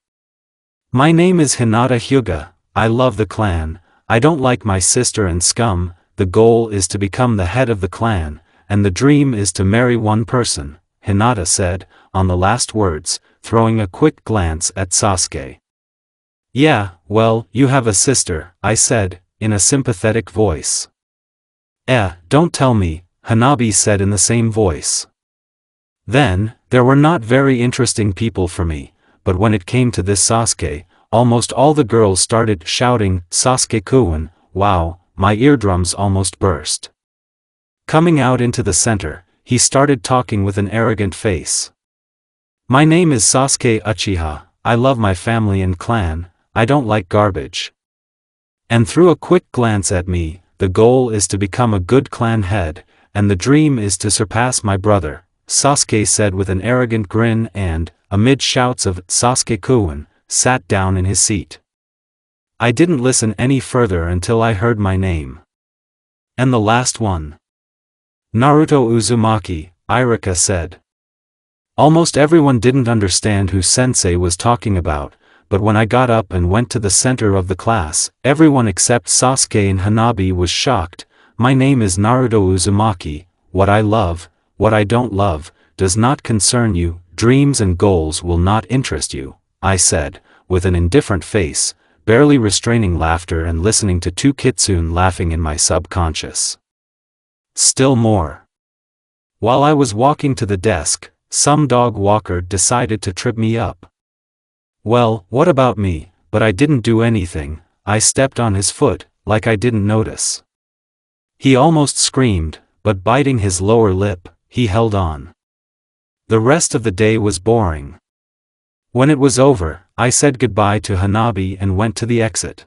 My name is Hinata Hyuga, I love the clan, I don't like my sister and scum, the goal is to become the head of the clan, and the dream is to marry one person, Hinata said, on the last words, throwing a quick glance at Sasuke. Yeah, well, you have a sister, I said, in a sympathetic voice. Don't tell me, Hanabi said in the same voice. Then, there were not very interesting people for me, but when it came to this Sasuke, almost all the girls started shouting, Sasuke-kun, wow, my eardrums almost burst. Coming out into the center, he started talking with an arrogant face. My name is Sasuke Uchiha, I love my family and clan, I don't like garbage. And threw a quick glance at me, the goal is to become a good clan head, and the dream is to surpass my brother, Sasuke said with an arrogant grin and, amid shouts of Sasuke-kun, sat down in his seat. I didn't listen any further until I heard my name. And the last one. Naruto Uzumaki, Irika said. Almost everyone didn't understand who Sensei was talking about, but when I got up and went to the center of the class, everyone except Sasuke and Hanabi was shocked. My name is Naruto Uzumaki, what I love, what I don't love, does not concern you, dreams and goals will not interest you, I said, with an indifferent face, barely restraining laughter and listening to two kitsune laughing in my subconscious. Still more. While I was walking to the desk, some dog walker decided to trip me up. Well, what about me, but I didn't do anything, I stepped on his foot, like I didn't notice. He almost screamed, but biting his lower lip, he held on. The rest of the day was boring. When it was over, I said goodbye to Hanabi and went to the exit.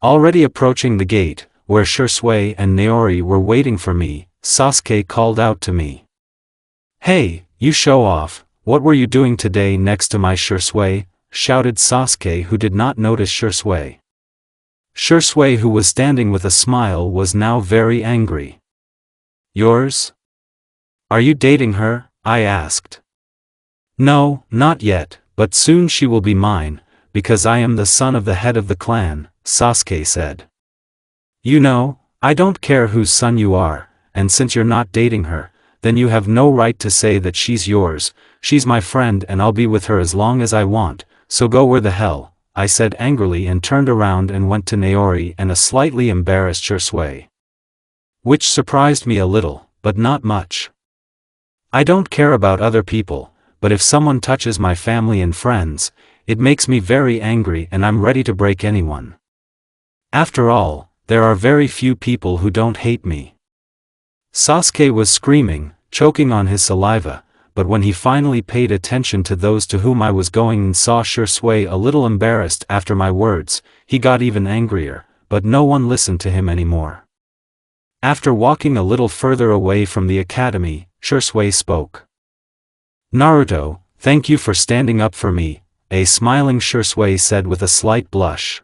Already approaching the gate, where Shisui and Naori were waiting for me, Sasuke called out to me. Hey, you show off, what were you doing today next to my Shisui? Shouted Sasuke, who did not notice Shisui. Shisui, who was standing with a smile, was now very angry. Yours? Are you dating her? I asked. No, not yet, but soon she will be mine, because I am the son of the head of the clan, Sasuke said. You know, I don't care whose son you are, and since you're not dating her, then you have no right to say that she's yours, she's my friend and I'll be with her as long as I want, so go where the hell, I said angrily and turned around and went to Naori and a slightly embarrassed Shisui. Which surprised me a little, but not much. I don't care about other people, but if someone touches my family and friends, it makes me very angry and I'm ready to break anyone. After all, there are very few people who don't hate me. Sasuke was screaming, choking on his saliva, but when he finally paid attention to those to whom I was going and saw Shisui a little embarrassed after my words, he got even angrier, but no one listened to him anymore. After walking a little further away from the academy, Shisui spoke. Naruto, thank you for standing up for me, a smiling Shisui said with a slight blush.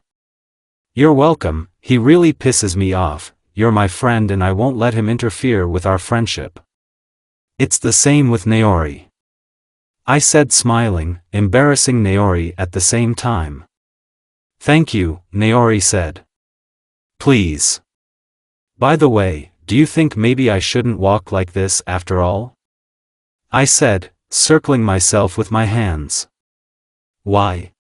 You're welcome, he really pisses me off, you're my friend and I won't let him interfere with our friendship. It's the same with Naori. I said, smiling, embarrassing Naori at the same time. Thank you, Naori said. Please. By the way, do you think maybe I shouldn't walk like this after all? I said, circling myself with my hands. Why?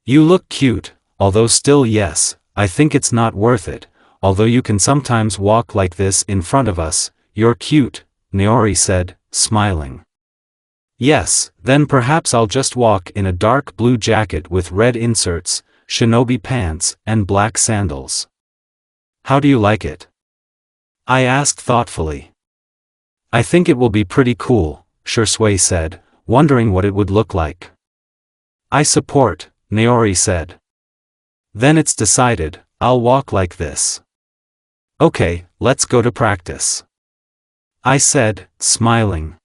You look cute, although still yes, I think it's not worth it, although you can sometimes walk like this in front of us, you're cute, Naori said, smiling. Yes, then perhaps I'll just walk in a dark blue jacket with red inserts, shinobi pants, and black sandals. How do you like it? I asked thoughtfully. I think it will be pretty cool, Shisui said, wondering what it would look like. I support, Naori said. Then it's decided, I'll walk like this. Okay, let's go to practice. I said, smiling.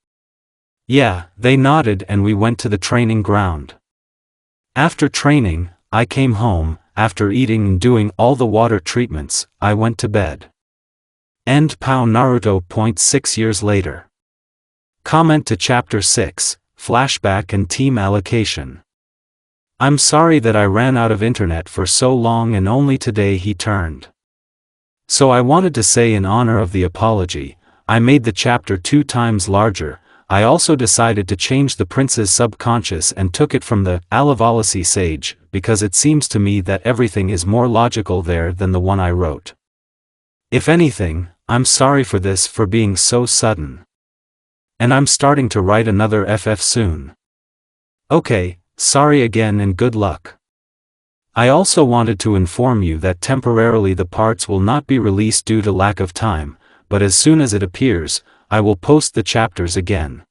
Yeah, they nodded and we went to the training ground. After training, I came home. After eating and doing all the water treatments, I went to bed. End Pow Naruto. 6 years later. Comment to Chapter 6, Flashback and Team Allocation. I'm sorry that I ran out of internet for so long and only today he turned. So I wanted to say in honor of the apology, I made the chapter 2 times larger. I also decided to change the prince's subconscious and took it from the Alavalasi sage, because it seems to me that everything is more logical there than the one I wrote. If anything, I'm sorry for this for being so sudden. And I'm starting to write another FF soon. Okay, sorry again and good luck. I also wanted to inform you that temporarily the parts will not be released due to lack of time, but as soon as it appears, I will post the chapters again.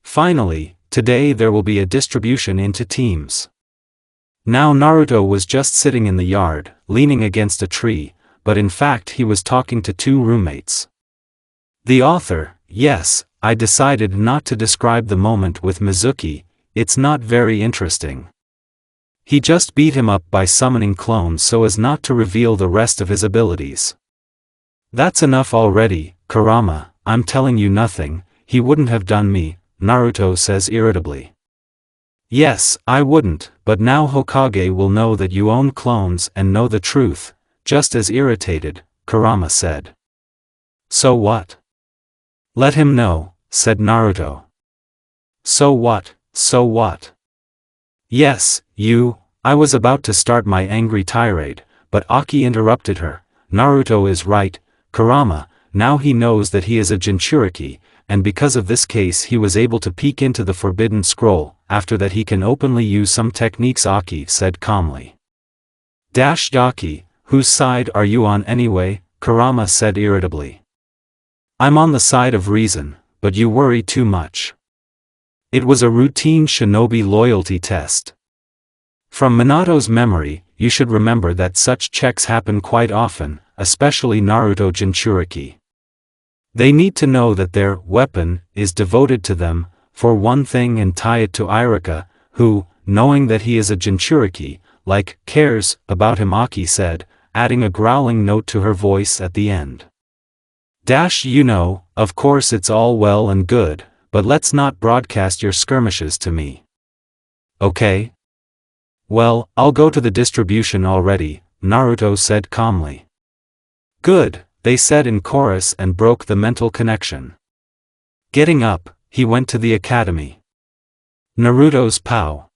Finally, today there will be a distribution into teams. Now Naruto was just sitting in the yard, leaning against a tree, but in fact he was talking to 2 roommates. The author, yes, I decided not to describe the moment with Mizuki, it's not very interesting. He just beat him up by summoning clones so as not to reveal the rest of his abilities. That's enough already, Kurama, I'm telling you nothing, he wouldn't have done me, Naruto says irritably. Yes, I wouldn't, but now Hokage will know that you own clones and know the truth, just as irritated, Kurama said. So what? Let him know, said Naruto. So what, so what? Yes, I was about to start my angry tirade, but Aki interrupted her. Naruto is right, Kurama, now he knows that he is a Jinchuriki, and because of this case he was able to peek into the forbidden scroll, after that he can openly use some techniques, Aki said calmly. Yaki, whose side are you on anyway, Kurama said irritably. I'm on the side of reason, but you worry too much. It was a routine shinobi loyalty test. From Minato's memory, you should remember that such checks happen quite often, especially Naruto Jinchuriki. They need to know that their weapon is devoted to them, for one thing, and tie it to Irika, who, knowing that he is a Jinchuriki, cares about him, Aki said, adding a growling note to her voice at the end. Of course it's all well and good, but let's not broadcast your skirmishes to me. Okay? Well, I'll go to the distribution already, Naruto said calmly. Good, they said in chorus and broke the mental connection. Getting up, he went to the academy. Naruto's Pow.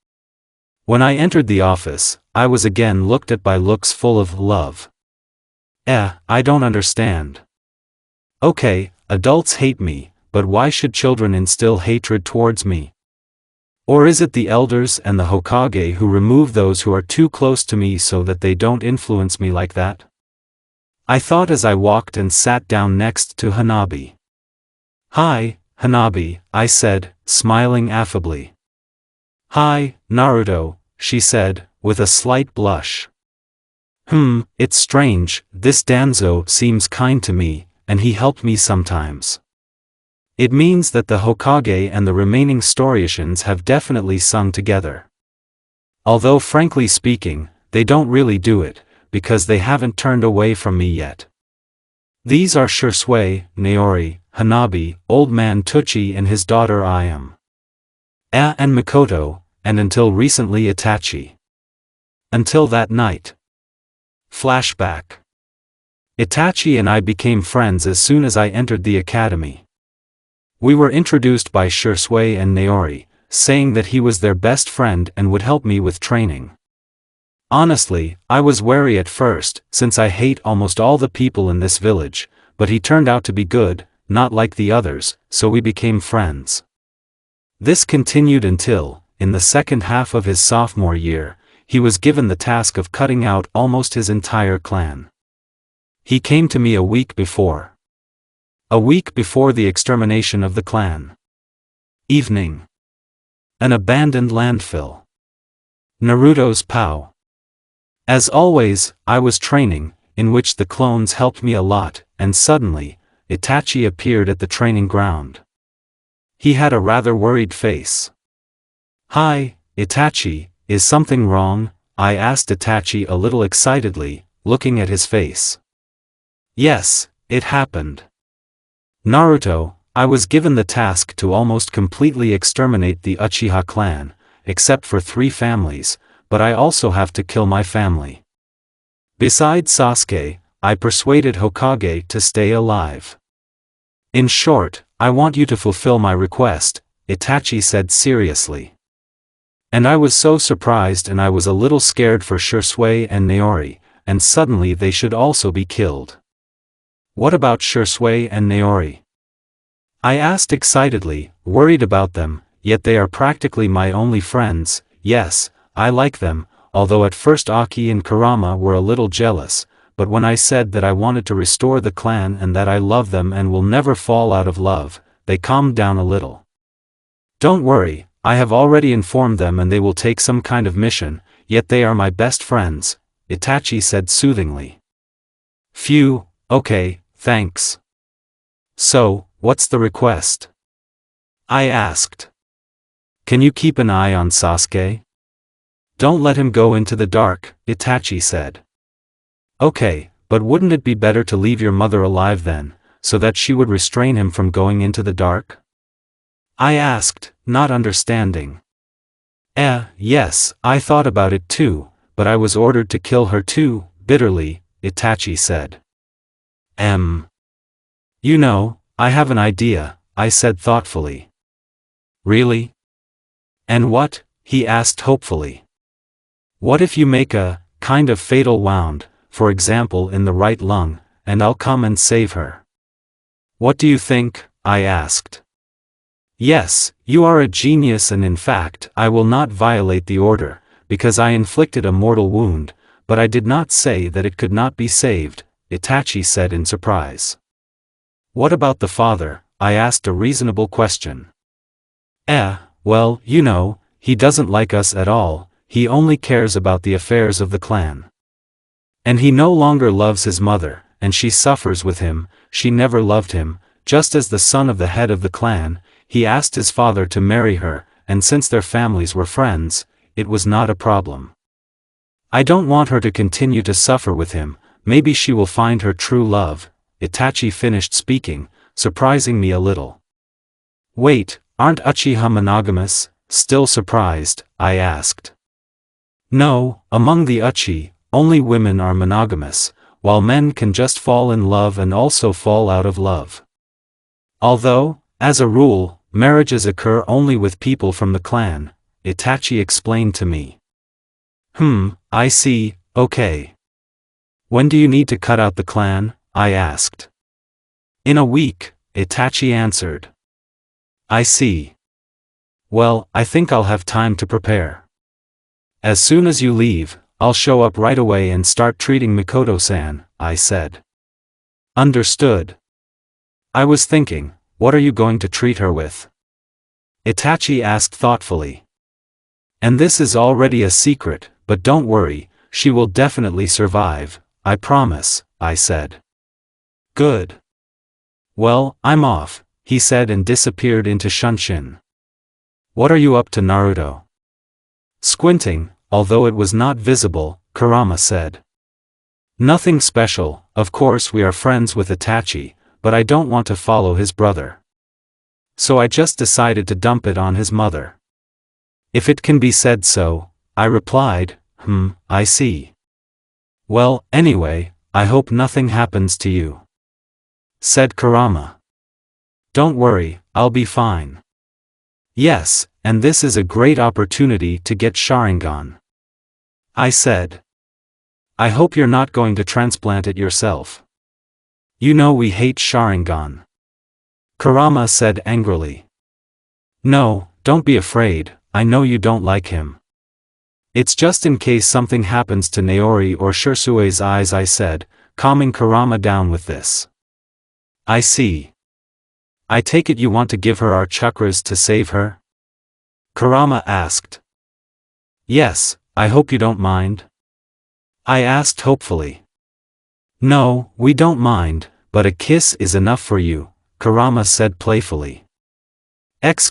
When I entered the office, I was again looked at by looks full of love. I don't understand. Okay, adults hate me, but why should children instill hatred towards me? Or is it the elders and the Hokage who remove those who are too close to me so that they don't influence me like that? I thought as I walked and sat down next to Hanabi. Hi, Hanabi, I said, smiling affably. Hi, Naruto, she said, with a slight blush. It's strange, this Danzo seems kind to me, and he helped me sometimes. It means that the Hokage and the remaining Storyicians have definitely sung together. Although frankly speaking, they don't really do it, because they haven't turned away from me yet. These are Shisui, Naori, Hanabi, Old Man Tuchi and his daughter Ayam. And Mikoto, and until recently Itachi. Until that night. Flashback. Itachi and I became friends as soon as I entered the academy. We were introduced by Shisui and Naori, saying that he was their best friend and would help me with training. Honestly, I was wary at first, since I hate almost all the people in this village, but he turned out to be good, not like the others, so we became friends. This continued until, in the second half of his sophomore year, he was given the task of cutting out almost his entire clan. He came to me a week before. A week before the extermination of the clan. Evening. An abandoned landfill. Naruto's POW. As always, I was training, in which the clones helped me a lot, and suddenly, Itachi appeared at the training ground. He had a rather worried face. "Hi, Itachi, is something wrong?" I asked Itachi a little excitedly, looking at his face. "Yes, it happened. Naruto, I was given the task to almost completely exterminate the Uchiha clan, except for 3 families, but I also have to kill my family. Besides Sasuke, I persuaded Hokage to stay alive. In short, I want you to fulfill my request," Itachi said seriously. And I was so surprised and I was a little scared for Shisui and Naori, and suddenly they should also be killed. "What about Shisui and Naori?" I asked excitedly, worried about them, yet they are practically my only friends. Yes, I like them, although at first Aki and Kurama were a little jealous, but when I said that I wanted to restore the clan and that I love them and will never fall out of love, they calmed down a little. "Don't worry, I have already informed them and they will take some kind of mission, yet they are my best friends," Itachi said soothingly. "Phew, okay, thanks. So, what's the request?" I asked. "Can you keep an eye on Sasuke? Don't let him go into the dark," Itachi said. "Okay, but wouldn't it be better to leave your mother alive then, so that she would restrain him from going into the dark?" I asked, not understanding. Yes, I thought about it too, but I was ordered to kill her too," bitterly, Itachi said. You know, I have an idea," I said thoughtfully. "Really? And what?" he asked hopefully. "What if you make a, kind of fatal wound, for example in the right lung, and I'll come and save her?" "What do you think?" I asked. "Yes, you are a genius and in fact I will not violate the order, because I inflicted a mortal wound, but I did not say that it could not be saved," Itachi said in surprise. "What about the father?" I asked a reasonable question. Well, you know, he doesn't like us at all, he only cares about the affairs of the clan. And he no longer loves his mother, and she suffers with him, she never loved him, just as the son of the head of the clan, he asked his father to marry her, and since their families were friends, it was not a problem. I don't want her to continue to suffer with him, maybe she will find her true love," Itachi finished speaking, surprising me a little. "Wait, aren't Uchiha monogamous?" Still surprised, I asked. "No, among the Uchi, only women are monogamous, while men can just fall in love and also fall out of love. Although, as a rule, marriages occur only with people from the clan," Itachi explained to me. I see, okay. When do you need to cut out the clan?" I asked. "In a week," Itachi answered. "I see. Well, I think I'll have time to prepare. As soon as you leave, I'll show up right away and start treating Mikoto-san," I said. "Understood." I was thinking, what are you going to treat her with? Itachi asked thoughtfully. "And this is already a secret, but don't worry, she will definitely survive, I promise," I said. "Good. Well, I'm off," he said and disappeared into Shunshin. "What are you up to, Naruto?" Squinting, although it was not visible, Kurama said. Nothing special, of course we are friends with Itachi, but I don't want to follow his brother. So I just decided to dump it on his mother. If it can be said so, I replied, I see. Well, anyway, I hope nothing happens to you, said Kurama. Don't worry, I'll be fine. Yes, and this is a great opportunity to get Sharingan, I said. I hope you're not going to transplant it yourself. You know we hate Sharingan, Kurama said angrily. No, don't be afraid, I know you don't like him. It's just in case something happens to Naori or Shisui's eyes, I said, calming Kurama down with this. I see. I take it you want to give her our chakras to save her? Kurama asked. Yes, I hope you don't mind. I asked hopefully. No, we don't mind, but a kiss is enough for you, Kurama said playfully.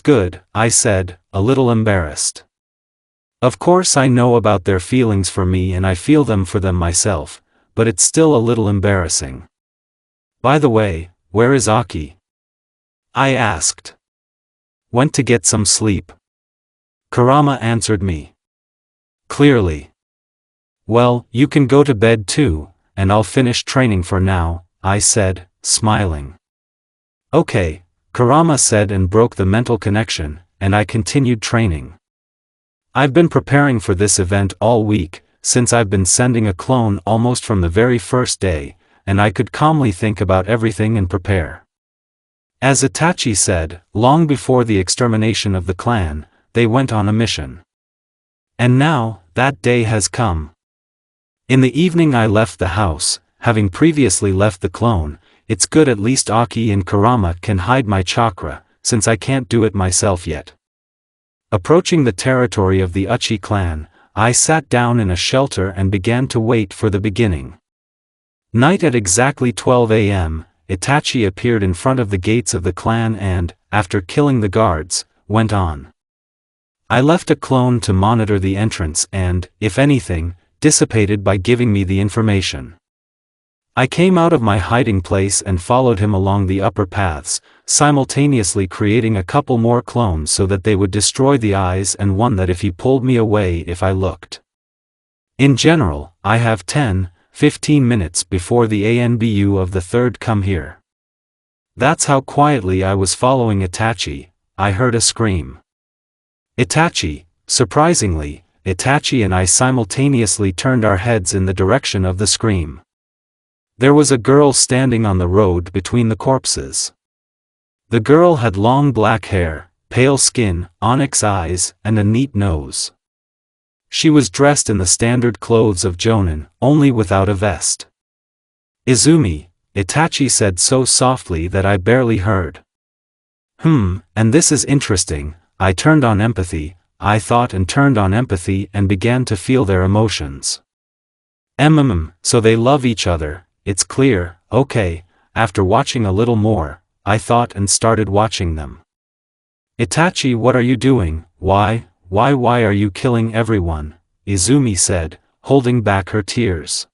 Good, I said, a little embarrassed. Of course I know about their feelings for me and I feel them for them myself, but it's still a little embarrassing. By the way, where is Aki? I asked. Went to get some sleep, Kurama answered me. Clearly. Well, you can go to bed too, and I'll finish training for now, I said, smiling. Okay, Kurama said and broke the mental connection, and I continued training. I've been preparing for this event all week, since I've been sending a clone almost from the very first day, and I could calmly think about everything and prepare. As Itachi said, long before the extermination of the clan, they went on a mission. And now, that day has come. In the evening I left the house, having previously left the clone. It's good at least Aki and Kurama can hide my chakra, since I can't do it myself yet. Approaching the territory of the Uchi clan, I sat down in a shelter and began to wait for the beginning. Night at exactly 12 a.m., Itachi appeared in front of the gates of the clan and, after killing the guards, went on. I left a clone to monitor the entrance and, if anything, dissipated by giving me the information. I came out of my hiding place and followed him along the upper paths, simultaneously creating a couple more clones so that they would destroy the eyes and one that if he pulled me away if I looked. In general, I have 10-15 minutes before the ANBU of the third come here. That's how quietly I was following Itachi. I heard a scream. Itachi, surprisingly, Itachi and I simultaneously turned our heads in the direction of the scream. There was a girl standing on the road between the corpses. The girl had long black hair, pale skin, onyx eyes, and a neat nose. She was dressed in the standard clothes of Jonin, only without a vest. Izumi, Itachi said so softly that I barely heard. And this is interesting, I turned on empathy, I thought and turned on empathy and began to feel their emotions. So they love each other. It's clear, okay, after watching a little more, I thought and started watching them. Itachi, what are you doing? Why are you killing everyone? Izumi said, holding back her tears.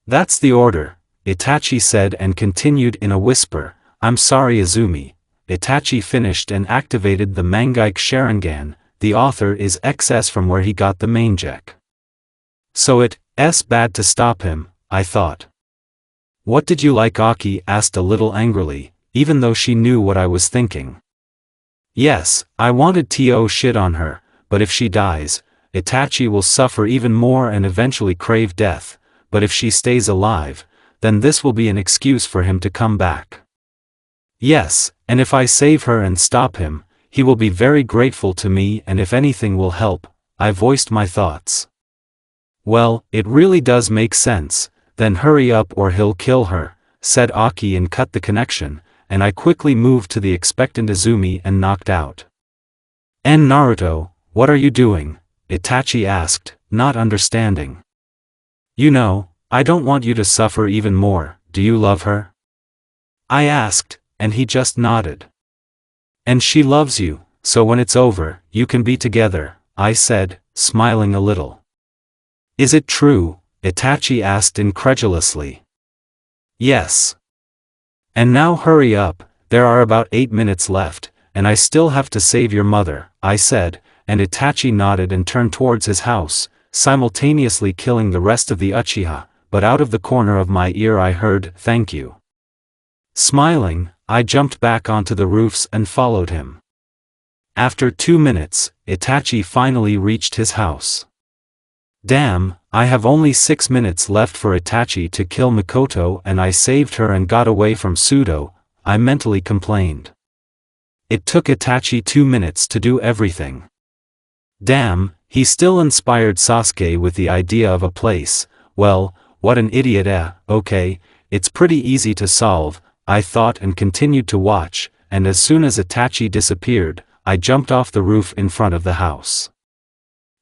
That's the order, Itachi said and continued in a whisper, I'm sorry Izumi. Itachi finished and activated the Mangekyou Sharingan, the author is XS from where he got the Mangekyou. So it's bad to stop him, I thought. What did you like? Aki asked a little angrily, even though she knew what I was thinking. Yes, I wanted to shit on her, but if she dies, Itachi will suffer even more and eventually crave death, but if she stays alive, then this will be an excuse for him to come back. Yes, and if I save her and stop him, he will be very grateful to me and if anything will help, I voiced my thoughts. Well, it really does make sense. Then hurry up or he'll kill her, said Aki and cut the connection, and I quickly moved to the expectant Izumi and knocked out. Naruto, what are you doing? Itachi asked, not understanding. You know, I don't want you to suffer even more, do you love her? I asked, and he just nodded. And she loves you, so when it's over, you can be together, I said, smiling a little. Is it true? Itachi asked incredulously. Yes. And now hurry up, there are about 8 minutes left, and I still have to save your mother, I said, and Itachi nodded and turned towards his house, simultaneously killing the rest of the Uchiha, but out of the corner of my ear I heard, "Thank you." Smiling, I jumped back onto the roofs and followed him. After 2 minutes, Itachi finally reached his house. Damn, I have only 6 minutes left for Itachi to kill Mikoto and I saved her and got away from Sudo, I mentally complained. It took Itachi 2 minutes to do everything. Damn, he still inspired Sasuke with the idea of a place. Well, what an idiot. Okay, it's pretty easy to solve, I thought and continued to watch, and as soon as Itachi disappeared, I jumped off the roof in front of the house.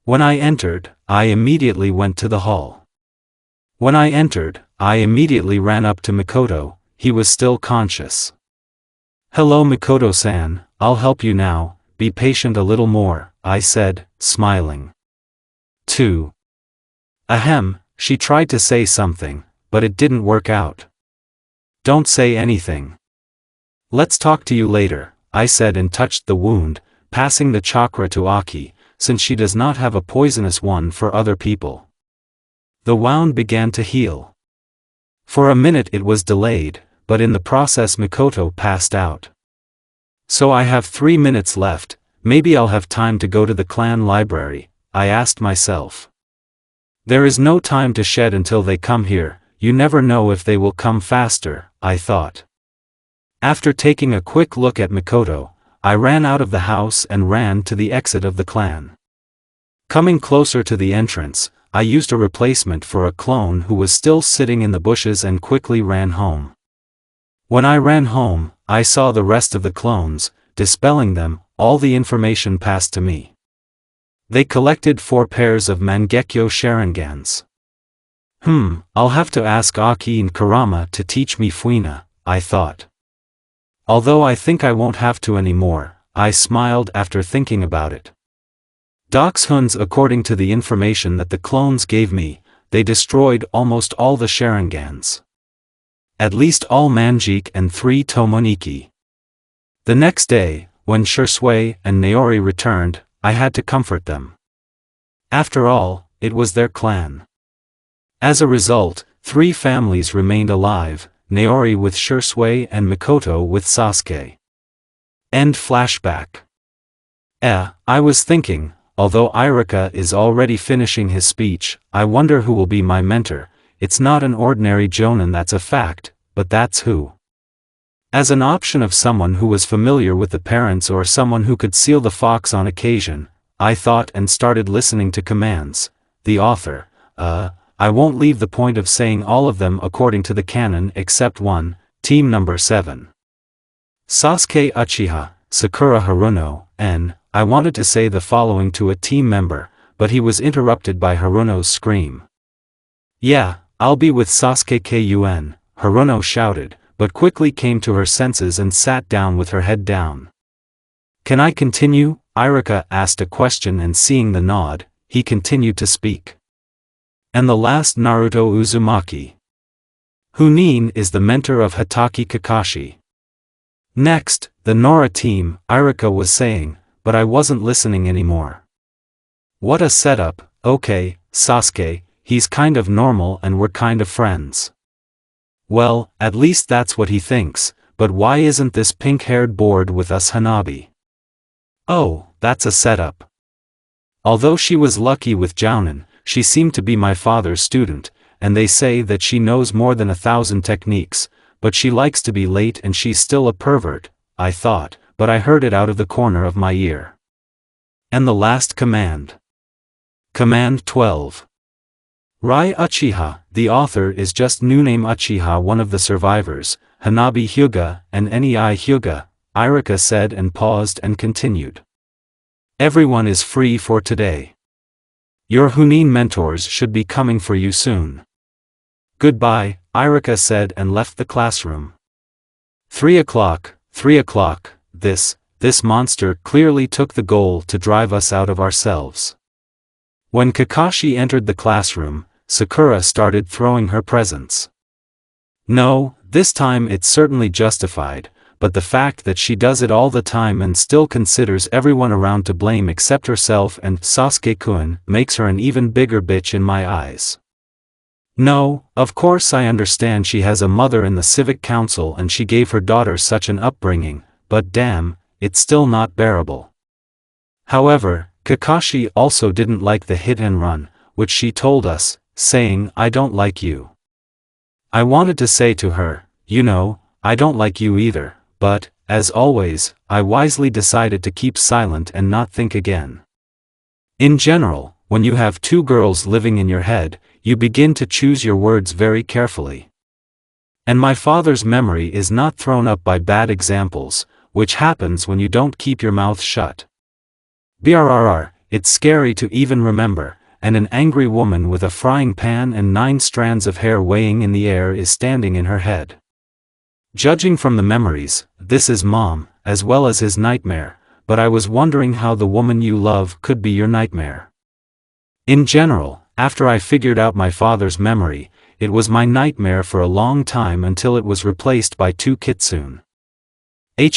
When I entered, I immediately went to the hall. When I entered, I immediately ran up to Mikoto, he was still conscious. "Hello Mikoto-san, I'll help you now, be patient a little more," I said, smiling. 2. Ahem, she tried to say something, but it didn't work out. "Don't say anything. Let's talk to you later," I said and touched the wound, passing the chakra to Aki, since she does not have a poisonous one for other people. The wound began to heal. For a minute it was delayed, but in the process Mikoto passed out. So I have 3 minutes left, maybe I'll have time to go to the clan library, I asked myself. There is no time to shed until they come here, you never know if they will come faster, I thought. After taking a quick look at Mikoto, I ran out of the house and ran to the exit of the clan. Coming closer to the entrance, I used a replacement for a clone who was still sitting in the bushes and quickly ran home. When I ran home, I saw the rest of the clones, dispelling them, all the information passed to me. They collected 4 pairs of Mangekyo Sharingans. I'll have to ask Aki and Kurama to teach me Fuina, I thought. Although I think I won't have to anymore, I smiled after thinking about it. Dachshunds, according to the information that the clones gave me, they destroyed almost all the Sharingans. At least all Manjik and 3 Tomoniki. The next day, when Shisui and Naori returned, I had to comfort them. After all, it was their clan. As a result, 3 families remained alive, Naori with Shisui and Mikoto with Sasuke. End flashback. I was thinking, although Irika is already finishing his speech, I wonder who will be my mentor. It's not an ordinary jonin, that's a fact, but that's who. As an option of someone who was familiar with the parents or someone who could seal the fox on occasion, I thought and started listening to commands. The author, I won't leave the point of saying all of them according to the canon except one, team number 7. Sasuke Uchiha, Sakura Haruno, and I wanted to say the following to a team member, but he was interrupted by Haruno's scream. "Yeah, I'll be with Sasuke Kun, Haruno shouted, but quickly came to her senses and sat down with her head down. "Can I continue?" Irika asked a question, and seeing the nod, he continued to speak. "And the last Naruto Uzumaki. Hunin is the mentor of Hatake Kakashi." Next, the Nora team, Irika was saying, but I wasn't listening anymore. "What a setup, okay, Sasuke, he's kind of normal and we're kind of friends." Well, at least that's what he thinks, but why isn't this pink-haired bored with us Hanabi? Oh, that's a setup. Although she was lucky with Jounin, she seemed to be my father's student, and they say that she knows more than 1,000 techniques, but she likes to be late and she's still a pervert, I thought, but I heard it out of the corner of my ear. And the last command. Command 12. Rai Uchiha, the author is just new name Uchiha, one of the survivors, Hanabi Hyuga and Nei Hyuga, Irika said and paused and continued. Everyone is free for today. Your Hunin mentors should be coming for you soon. Goodbye, Irika said and left the classroom. 3 o'clock, this monster clearly took the goal to drive us out of ourselves. When Kakashi entered the classroom, Sakura started throwing her presents. No, this time it's certainly justified, but the fact that she does it all the time and still considers everyone around to blame except herself and Sasuke-kun makes her an even bigger bitch in my eyes. No, of course I understand she has a mother in the civic council and she gave her daughter such an upbringing, but damn, it's still not bearable. However, Kakashi also didn't like the hit and run, which she told us, saying, "I don't like you." I wanted to say to her, "You know, I don't like you either," but, as always, I wisely decided to keep silent and not think again. In general, when you have two girls living in your head, you begin to choose your words very carefully. And my father's memory is not thrown up by bad examples, which happens when you don't keep your mouth shut. Brrr, it's scary to even remember, and an angry woman with a frying pan and 9 strands of hair weighing in the air is standing in her head. Judging from the memories, this is Mom, as well as his nightmare, but I was wondering how the woman you love could be your nightmare. In general, after I figured out my father's memory, it was my nightmare for a long time until it was replaced by 2 kitsune. "Hey,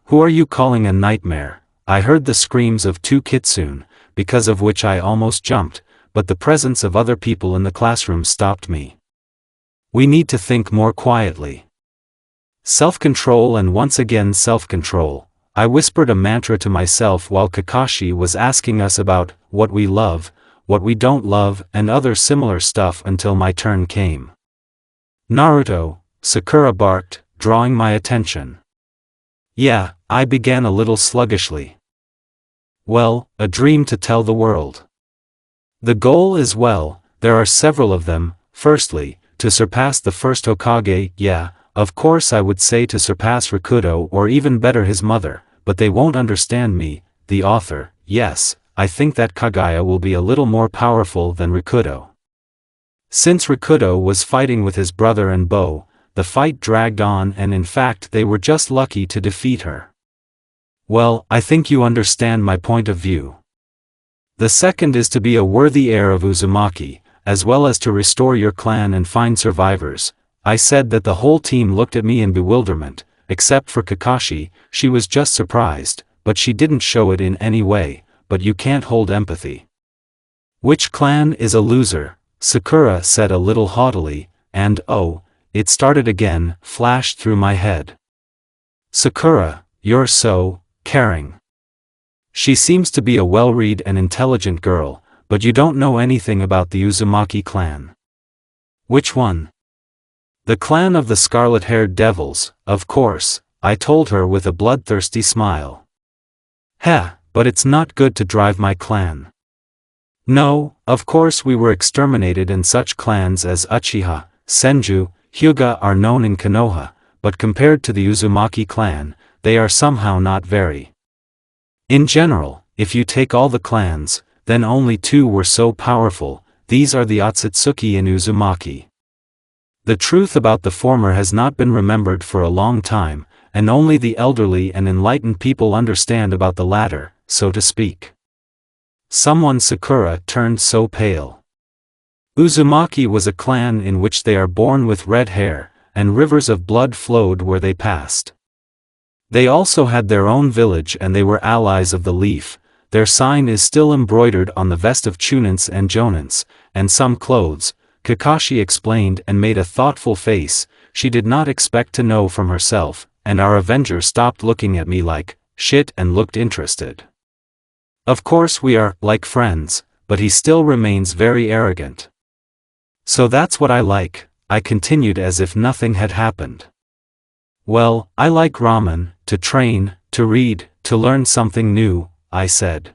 who are you calling a nightmare?" I heard the screams of 2 kitsune, because of which I almost jumped, but the presence of other people in the classroom stopped me. "We need to think more quietly. Self-control and once again self-control," I whispered a mantra to myself while Kakashi was asking us about what we love, what we don't love and other similar stuff until my turn came. "Naruto," Sakura barked, drawing my attention. "Yeah," I began a little sluggishly. "Well, a dream to tell the world. The goal is there are several of them. Firstly, to surpass the first Hokage, yeah, of course I would say to surpass Rikudo or even better his mother, but they won't understand me, the author. Yes, I think that Kaguya will be a little more powerful than Rikudo. Since Rikudo was fighting with his brother and Bo, the fight dragged on and in fact they were just lucky to defeat her. Well, I think you understand my point of view. The second is to be a worthy heir of Uzumaki, as well as to restore your clan and find survivors." I said that the whole team looked at me in bewilderment, except for Kakashi. She was just surprised, but she didn't show it in any way, but you can't hold empathy. "Which clan is a loser?" Sakura said a little haughtily, and oh, it started again, flashed through my head. "Sakura, you're so caring. She seems to be a well-read and intelligent girl, but you don't know anything about the Uzumaki clan." "Which one?" "The clan of the scarlet-haired devils, of course," I told her with a bloodthirsty smile. "Heh, but it's not good to drive my clan." "No, of course we were exterminated and such clans as Uchiha, Senju, Hyuga are known in Konoha, but compared to the Uzumaki clan, they are somehow not very. In general, if you take all the clans, then only 2 were so powerful, these are the Otsutsuki and Uzumaki. The truth about the former has not been remembered for a long time, and only the elderly and enlightened people understand about the latter, so to speak." Sakura turned so pale. "Uzumaki was a clan in which they are born with red hair, and rivers of blood flowed where they passed. They also had their own village and they were allies of the leaf. Their sign is still embroidered on the vest of Chunins and Jonins, and some clothes," Kakashi explained and made a thoughtful face. She did not expect to know from herself, and our Avenger stopped looking at me like shit and looked interested. "Of course we are like friends, but he still remains very arrogant." "So that's what I like," I continued as if nothing had happened. "Well, I like ramen, to train, to read, to learn something new," I said.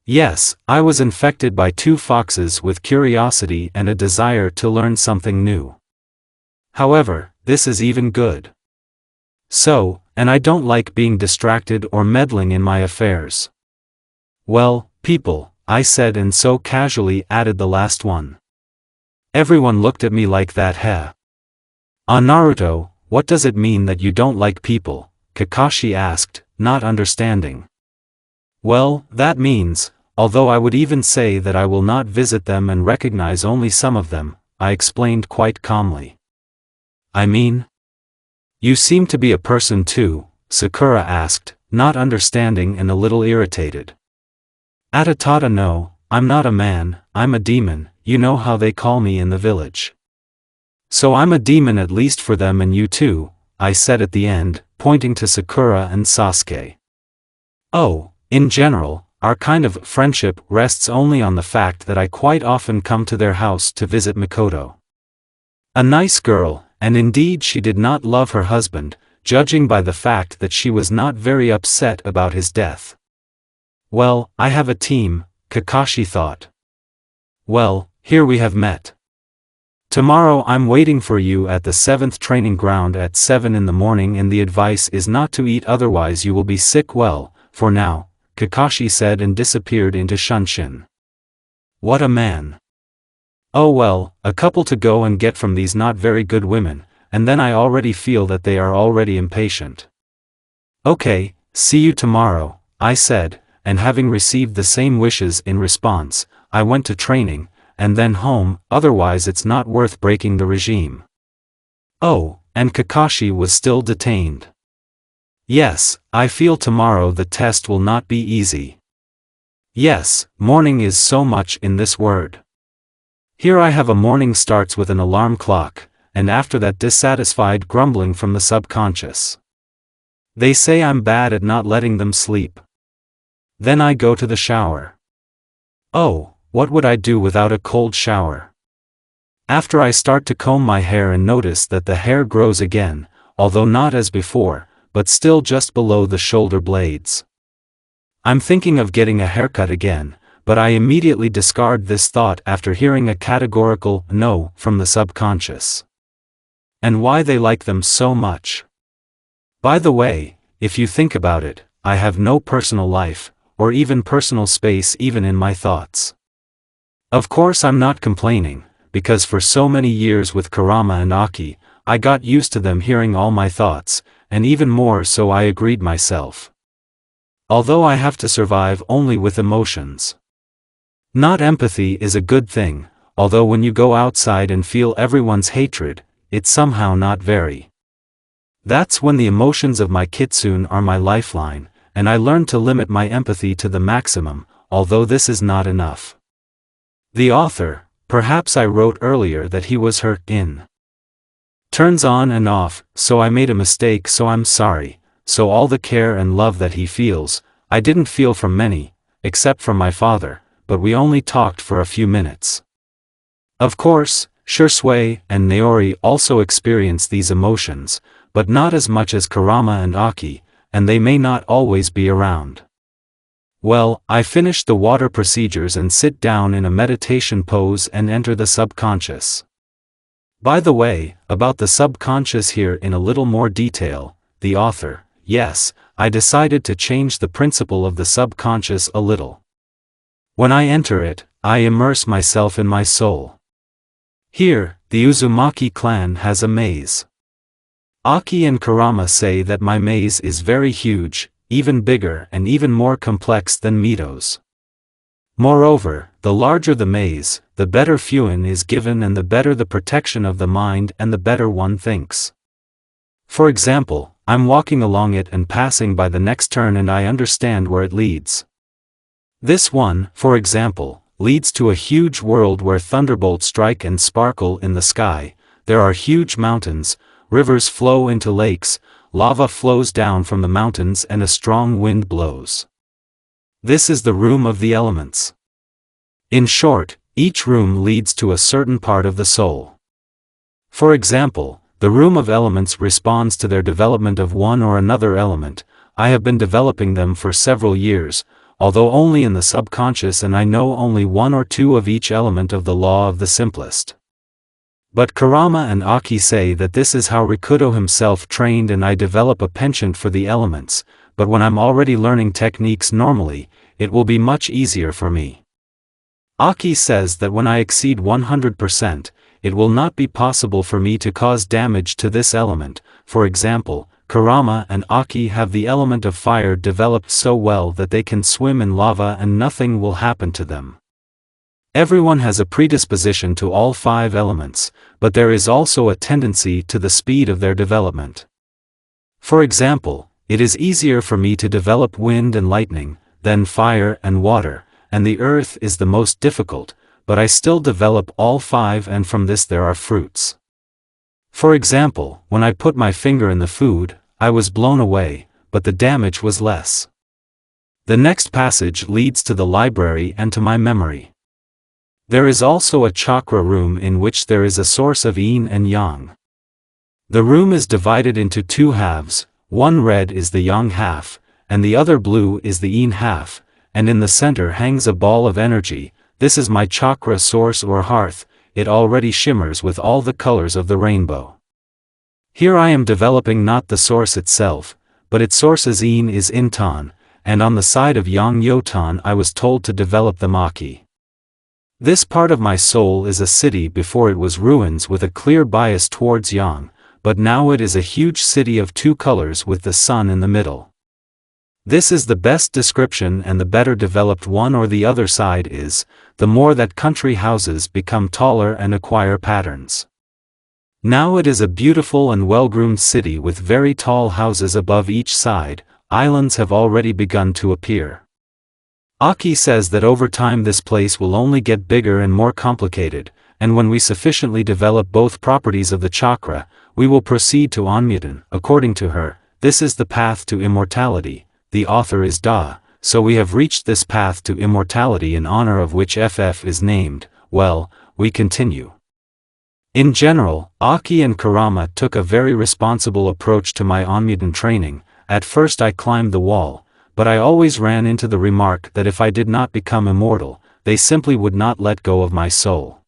Yes, I was infected by 2 foxes with curiosity and a desire to learn something new. However, this is even good. So, and I don't like being distracted or meddling in my affairs. "Well, people," I said and so casually added the last one. Everyone looked at me like that. Heh. "Naruto, what does it mean that you don't like people?" Kakashi asked, not understanding. "Well, that means, although I would even say that I will not visit them and recognize only some of them, I explained quite calmly. I mean? You seem to be a person too, Sakura asked, not understanding and a little irritated. Atatada, no, I'm not a man, I'm a demon, you know how they call me in the village. So I'm a demon at least for them and you too, I said at the end, pointing to Sakura and Sasuke. Oh, in general, our kind of friendship rests only on the fact that I quite often come to their house to visit Mikoto. A nice girl, and indeed she did not love her husband, judging by the fact that she was not very upset about his death. Well, I have a team, Kakashi thought. Well, here we have met. Tomorrow I'm waiting for you at the 7th training ground at 7 in the morning and the advice is not to eat otherwise you will be sick. Well, for now, Kakashi said and disappeared into Shunshin. What a man. Oh well, a couple to go and get from these not very good women, and then I already feel that they are already impatient. Okay, see you tomorrow, I said, and having received the same wishes in response, I went to training, and then home, otherwise it's not worth breaking the regime. Oh, and Kakashi was still detained. Yes, I feel tomorrow the test will not be easy. Yes, morning is so much in this word. Here I have a morning starts with an alarm clock, and after that dissatisfied grumbling from the subconscious. They say I'm bad at not letting them sleep. Then I go to the shower. Oh, what would I do without a cold shower? After I start to comb my hair and notice that the hair grows again, although not as before, but still just below the shoulder blades. I'm thinking of getting a haircut again, but I immediately discard this thought after hearing a categorical no from the subconscious. And why they like them so much. By the way, if you think about it, I have no personal life, or even personal space even in my thoughts. Of course I'm not complaining, because for so many years with Kurama and Aki, I got used to them hearing all my thoughts, and even more so I agreed myself. Although I have to survive only with emotions. Not empathy is a good thing, although when you go outside and feel everyone's hatred, it's somehow not very. That's when the emotions of my kitsune are my lifeline, and I learned to limit my empathy to the maximum, although this is not enough. The author, perhaps I wrote earlier that he was her in. Turns on and off, so I made a mistake so I'm sorry, so all the care and love that he feels, I didn't feel from many, except from my father, but we only talked for a few minutes. Of course, Shisui and Naori also experience these emotions, but not as much as Kurama and Aki, and they may not always be around. Well, I finish the water procedures and sit down in a meditation pose and enter the subconscious. By the way, about the subconscious here in a little more detail, the author, yes, I decided to change the principle of the subconscious a little. When I enter it, I immerse myself in my soul. Here, the Uzumaki clan has a maze. Aki and Kurama say that my maze is very huge, even bigger and even more complex than Mito's. Moreover, the larger the maze, the better fuin is given and the better the protection of the mind and the better one thinks. For example, I'm walking along it and passing by the next turn and I understand where it leads. This one, for example, leads to a huge world where thunderbolts strike and sparkle in the sky, there are huge mountains, rivers flow into lakes, lava flows down from the mountains and a strong wind blows. This is the room of the elements. In short, each room leads to a certain part of the soul. For example, the room of elements responds to their development of one or another element. I have been developing them for several years, although only in the subconscious, and I know only one or two of each element of the law of the simplest. But Kurama and Aki say that this is how Rikudo himself trained, and I develop a penchant for the elements, but when I'm already learning techniques normally, it will be much easier for me. Aki says that when I exceed 100%, it will not be possible for me to cause damage to this element. For example, Kurama and Aki have the element of fire developed so well that they can swim in lava and nothing will happen to them. Everyone has a predisposition to all 5 elements, but there is also a tendency to the speed of their development. For example, it is easier for me to develop wind and lightning than fire and water, and the earth is the most difficult, but I still develop all 5 and from this there are fruits. For example, when I put my finger in the food, I was blown away, but the damage was less. The next passage leads to the library and to my memory. There is also a chakra room in which there is a source of yin and yang. The room is divided into 2 halves, one red is the yang half, and the other blue is the yin half, and in the center hangs a ball of energy. This is my chakra source or hearth. It already shimmers with all the colors of the rainbow. Here I am developing not the source itself, but its source's yin is intan, and on the side of yang yotan I was told to develop the maki. This part of my soul is a city before it was ruins with a clear bias towards yang, but now it is a huge city of 2 colors with the sun in the middle. This is the best description, and the better developed one or the other side is, the more that country houses become taller and acquire patterns. Now it is a beautiful and well-groomed city with very tall houses above each side. Islands have already begun to appear. Aki says that over time this place will only get bigger and more complicated, and when we sufficiently develop both properties of the chakra, we will proceed to Onmyudan. According to her, this is the path to immortality. The author is Da, so we have reached this path to immortality in honor of which FF is named. Well, we continue. In general, Aki and Kurama took a very responsible approach to my Onmyudan training. At first I climbed the wall, but I always ran into the remark that if I did not become immortal, they simply would not let go of my soul.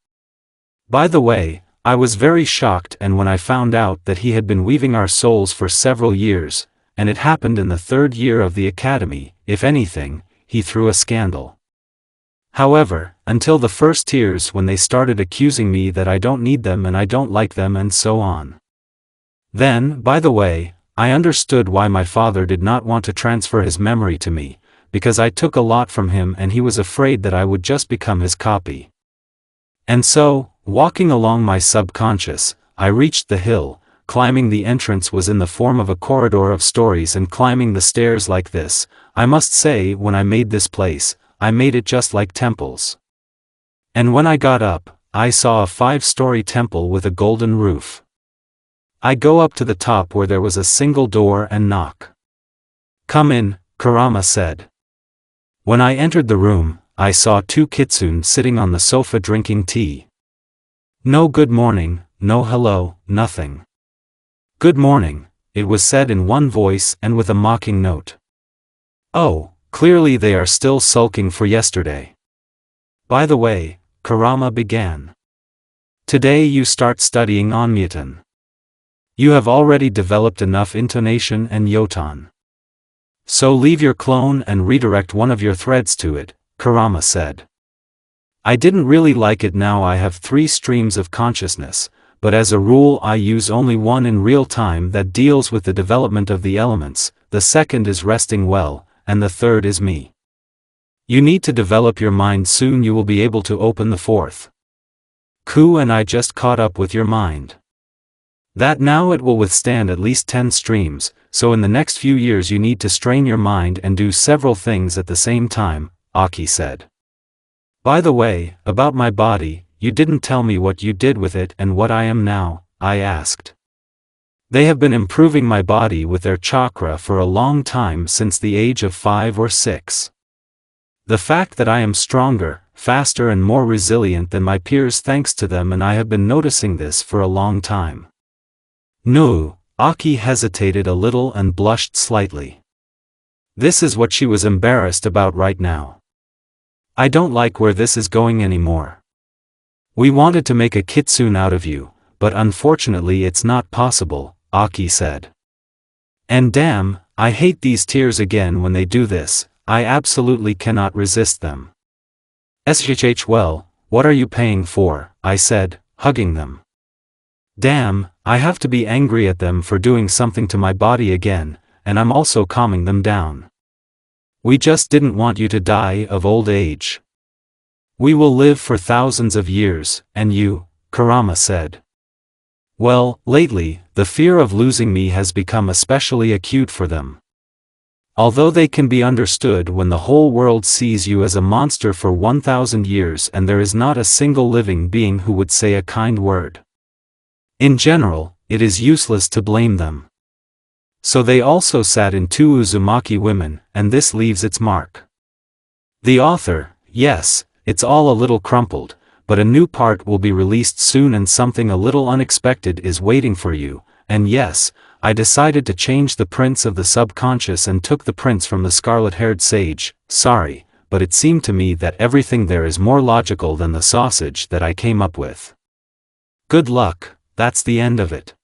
By the way, I was very shocked and when I found out that he had been weaving our souls for several years, and it happened in the 3rd year of the academy. If anything, he threw a scandal. However, until the first tears when they started accusing me that I don't need them and I don't like them and so on. Then, by the way, I understood why my father did not want to transfer his memory to me, because I took a lot from him and he was afraid that I would just become his copy. And so, walking along my subconscious, I reached the hill. Climbing the entrance was in the form of a corridor of stories, and climbing the stairs like this, I must say when I made this place, I made it just like temples. And when I got up, I saw a 5-story temple with a golden roof. I go up to the top where there was a single door and knock. "Come in," Kurama said. When I entered the room, I saw 2 kitsune sitting on the sofa drinking tea. No good morning, no hello, nothing. "Good morning," it was said in one voice and with a mocking note. Oh, clearly they are still sulking for yesterday. "By the way," Kurama began. "Today you start studying Onmyudan. You have already developed enough intonation and yotan. So leave your clone and redirect one of your threads to it," Kurama said. I didn't really like it. Now I have 3 streams of consciousness, but as a rule I use only one in real time that deals with the development of the elements, the second is resting well, and the third is me. You need to develop your mind, soon you will be able to open the 4th. Ku and I just caught up with your mind. That now it will withstand at least 10 streams, so in the next few years you need to strain your mind and do several things at the same time, Aki said. By the way, about my body, you didn't tell me what you did with it and what I am now, I asked. They have been improving my body with their chakra for a long time, since the age of 5 or 6. The fact that I am stronger, faster and more resilient than my peers thanks to them, and I have been noticing this for a long time. No, Aki hesitated a little and blushed slightly. This is what she was embarrassed about right now. I don't like where this is going anymore. We wanted to make a kitsune out of you, but unfortunately it's not possible, Aki said. And damn, I hate these tears again when they do this, I absolutely cannot resist them. SHH, well, what are you paying for? I said, hugging them. Damn, I have to be angry at them for doing something to my body again, and I'm also calming them down. We just didn't want you to die of old age. We will live for thousands of years, and you, Kurama said. Well, lately, the fear of losing me has become especially acute for them. Although they can be understood when the whole world sees you as a monster for 1,000 years and there is not a single living being who would say a kind word. In general, it is useless to blame them. So they also sat in 2 uzumaki women, and this leaves its mark. The author, yes, it's all a little crumpled, but a new part will be released soon and something a little unexpected is waiting for you, and yes, I decided to change the prince of the subconscious and took the prince from the scarlet-haired sage. Sorry, but it seemed to me that everything there is more logical than the sausage that I came up with. Good luck, that's the end of it.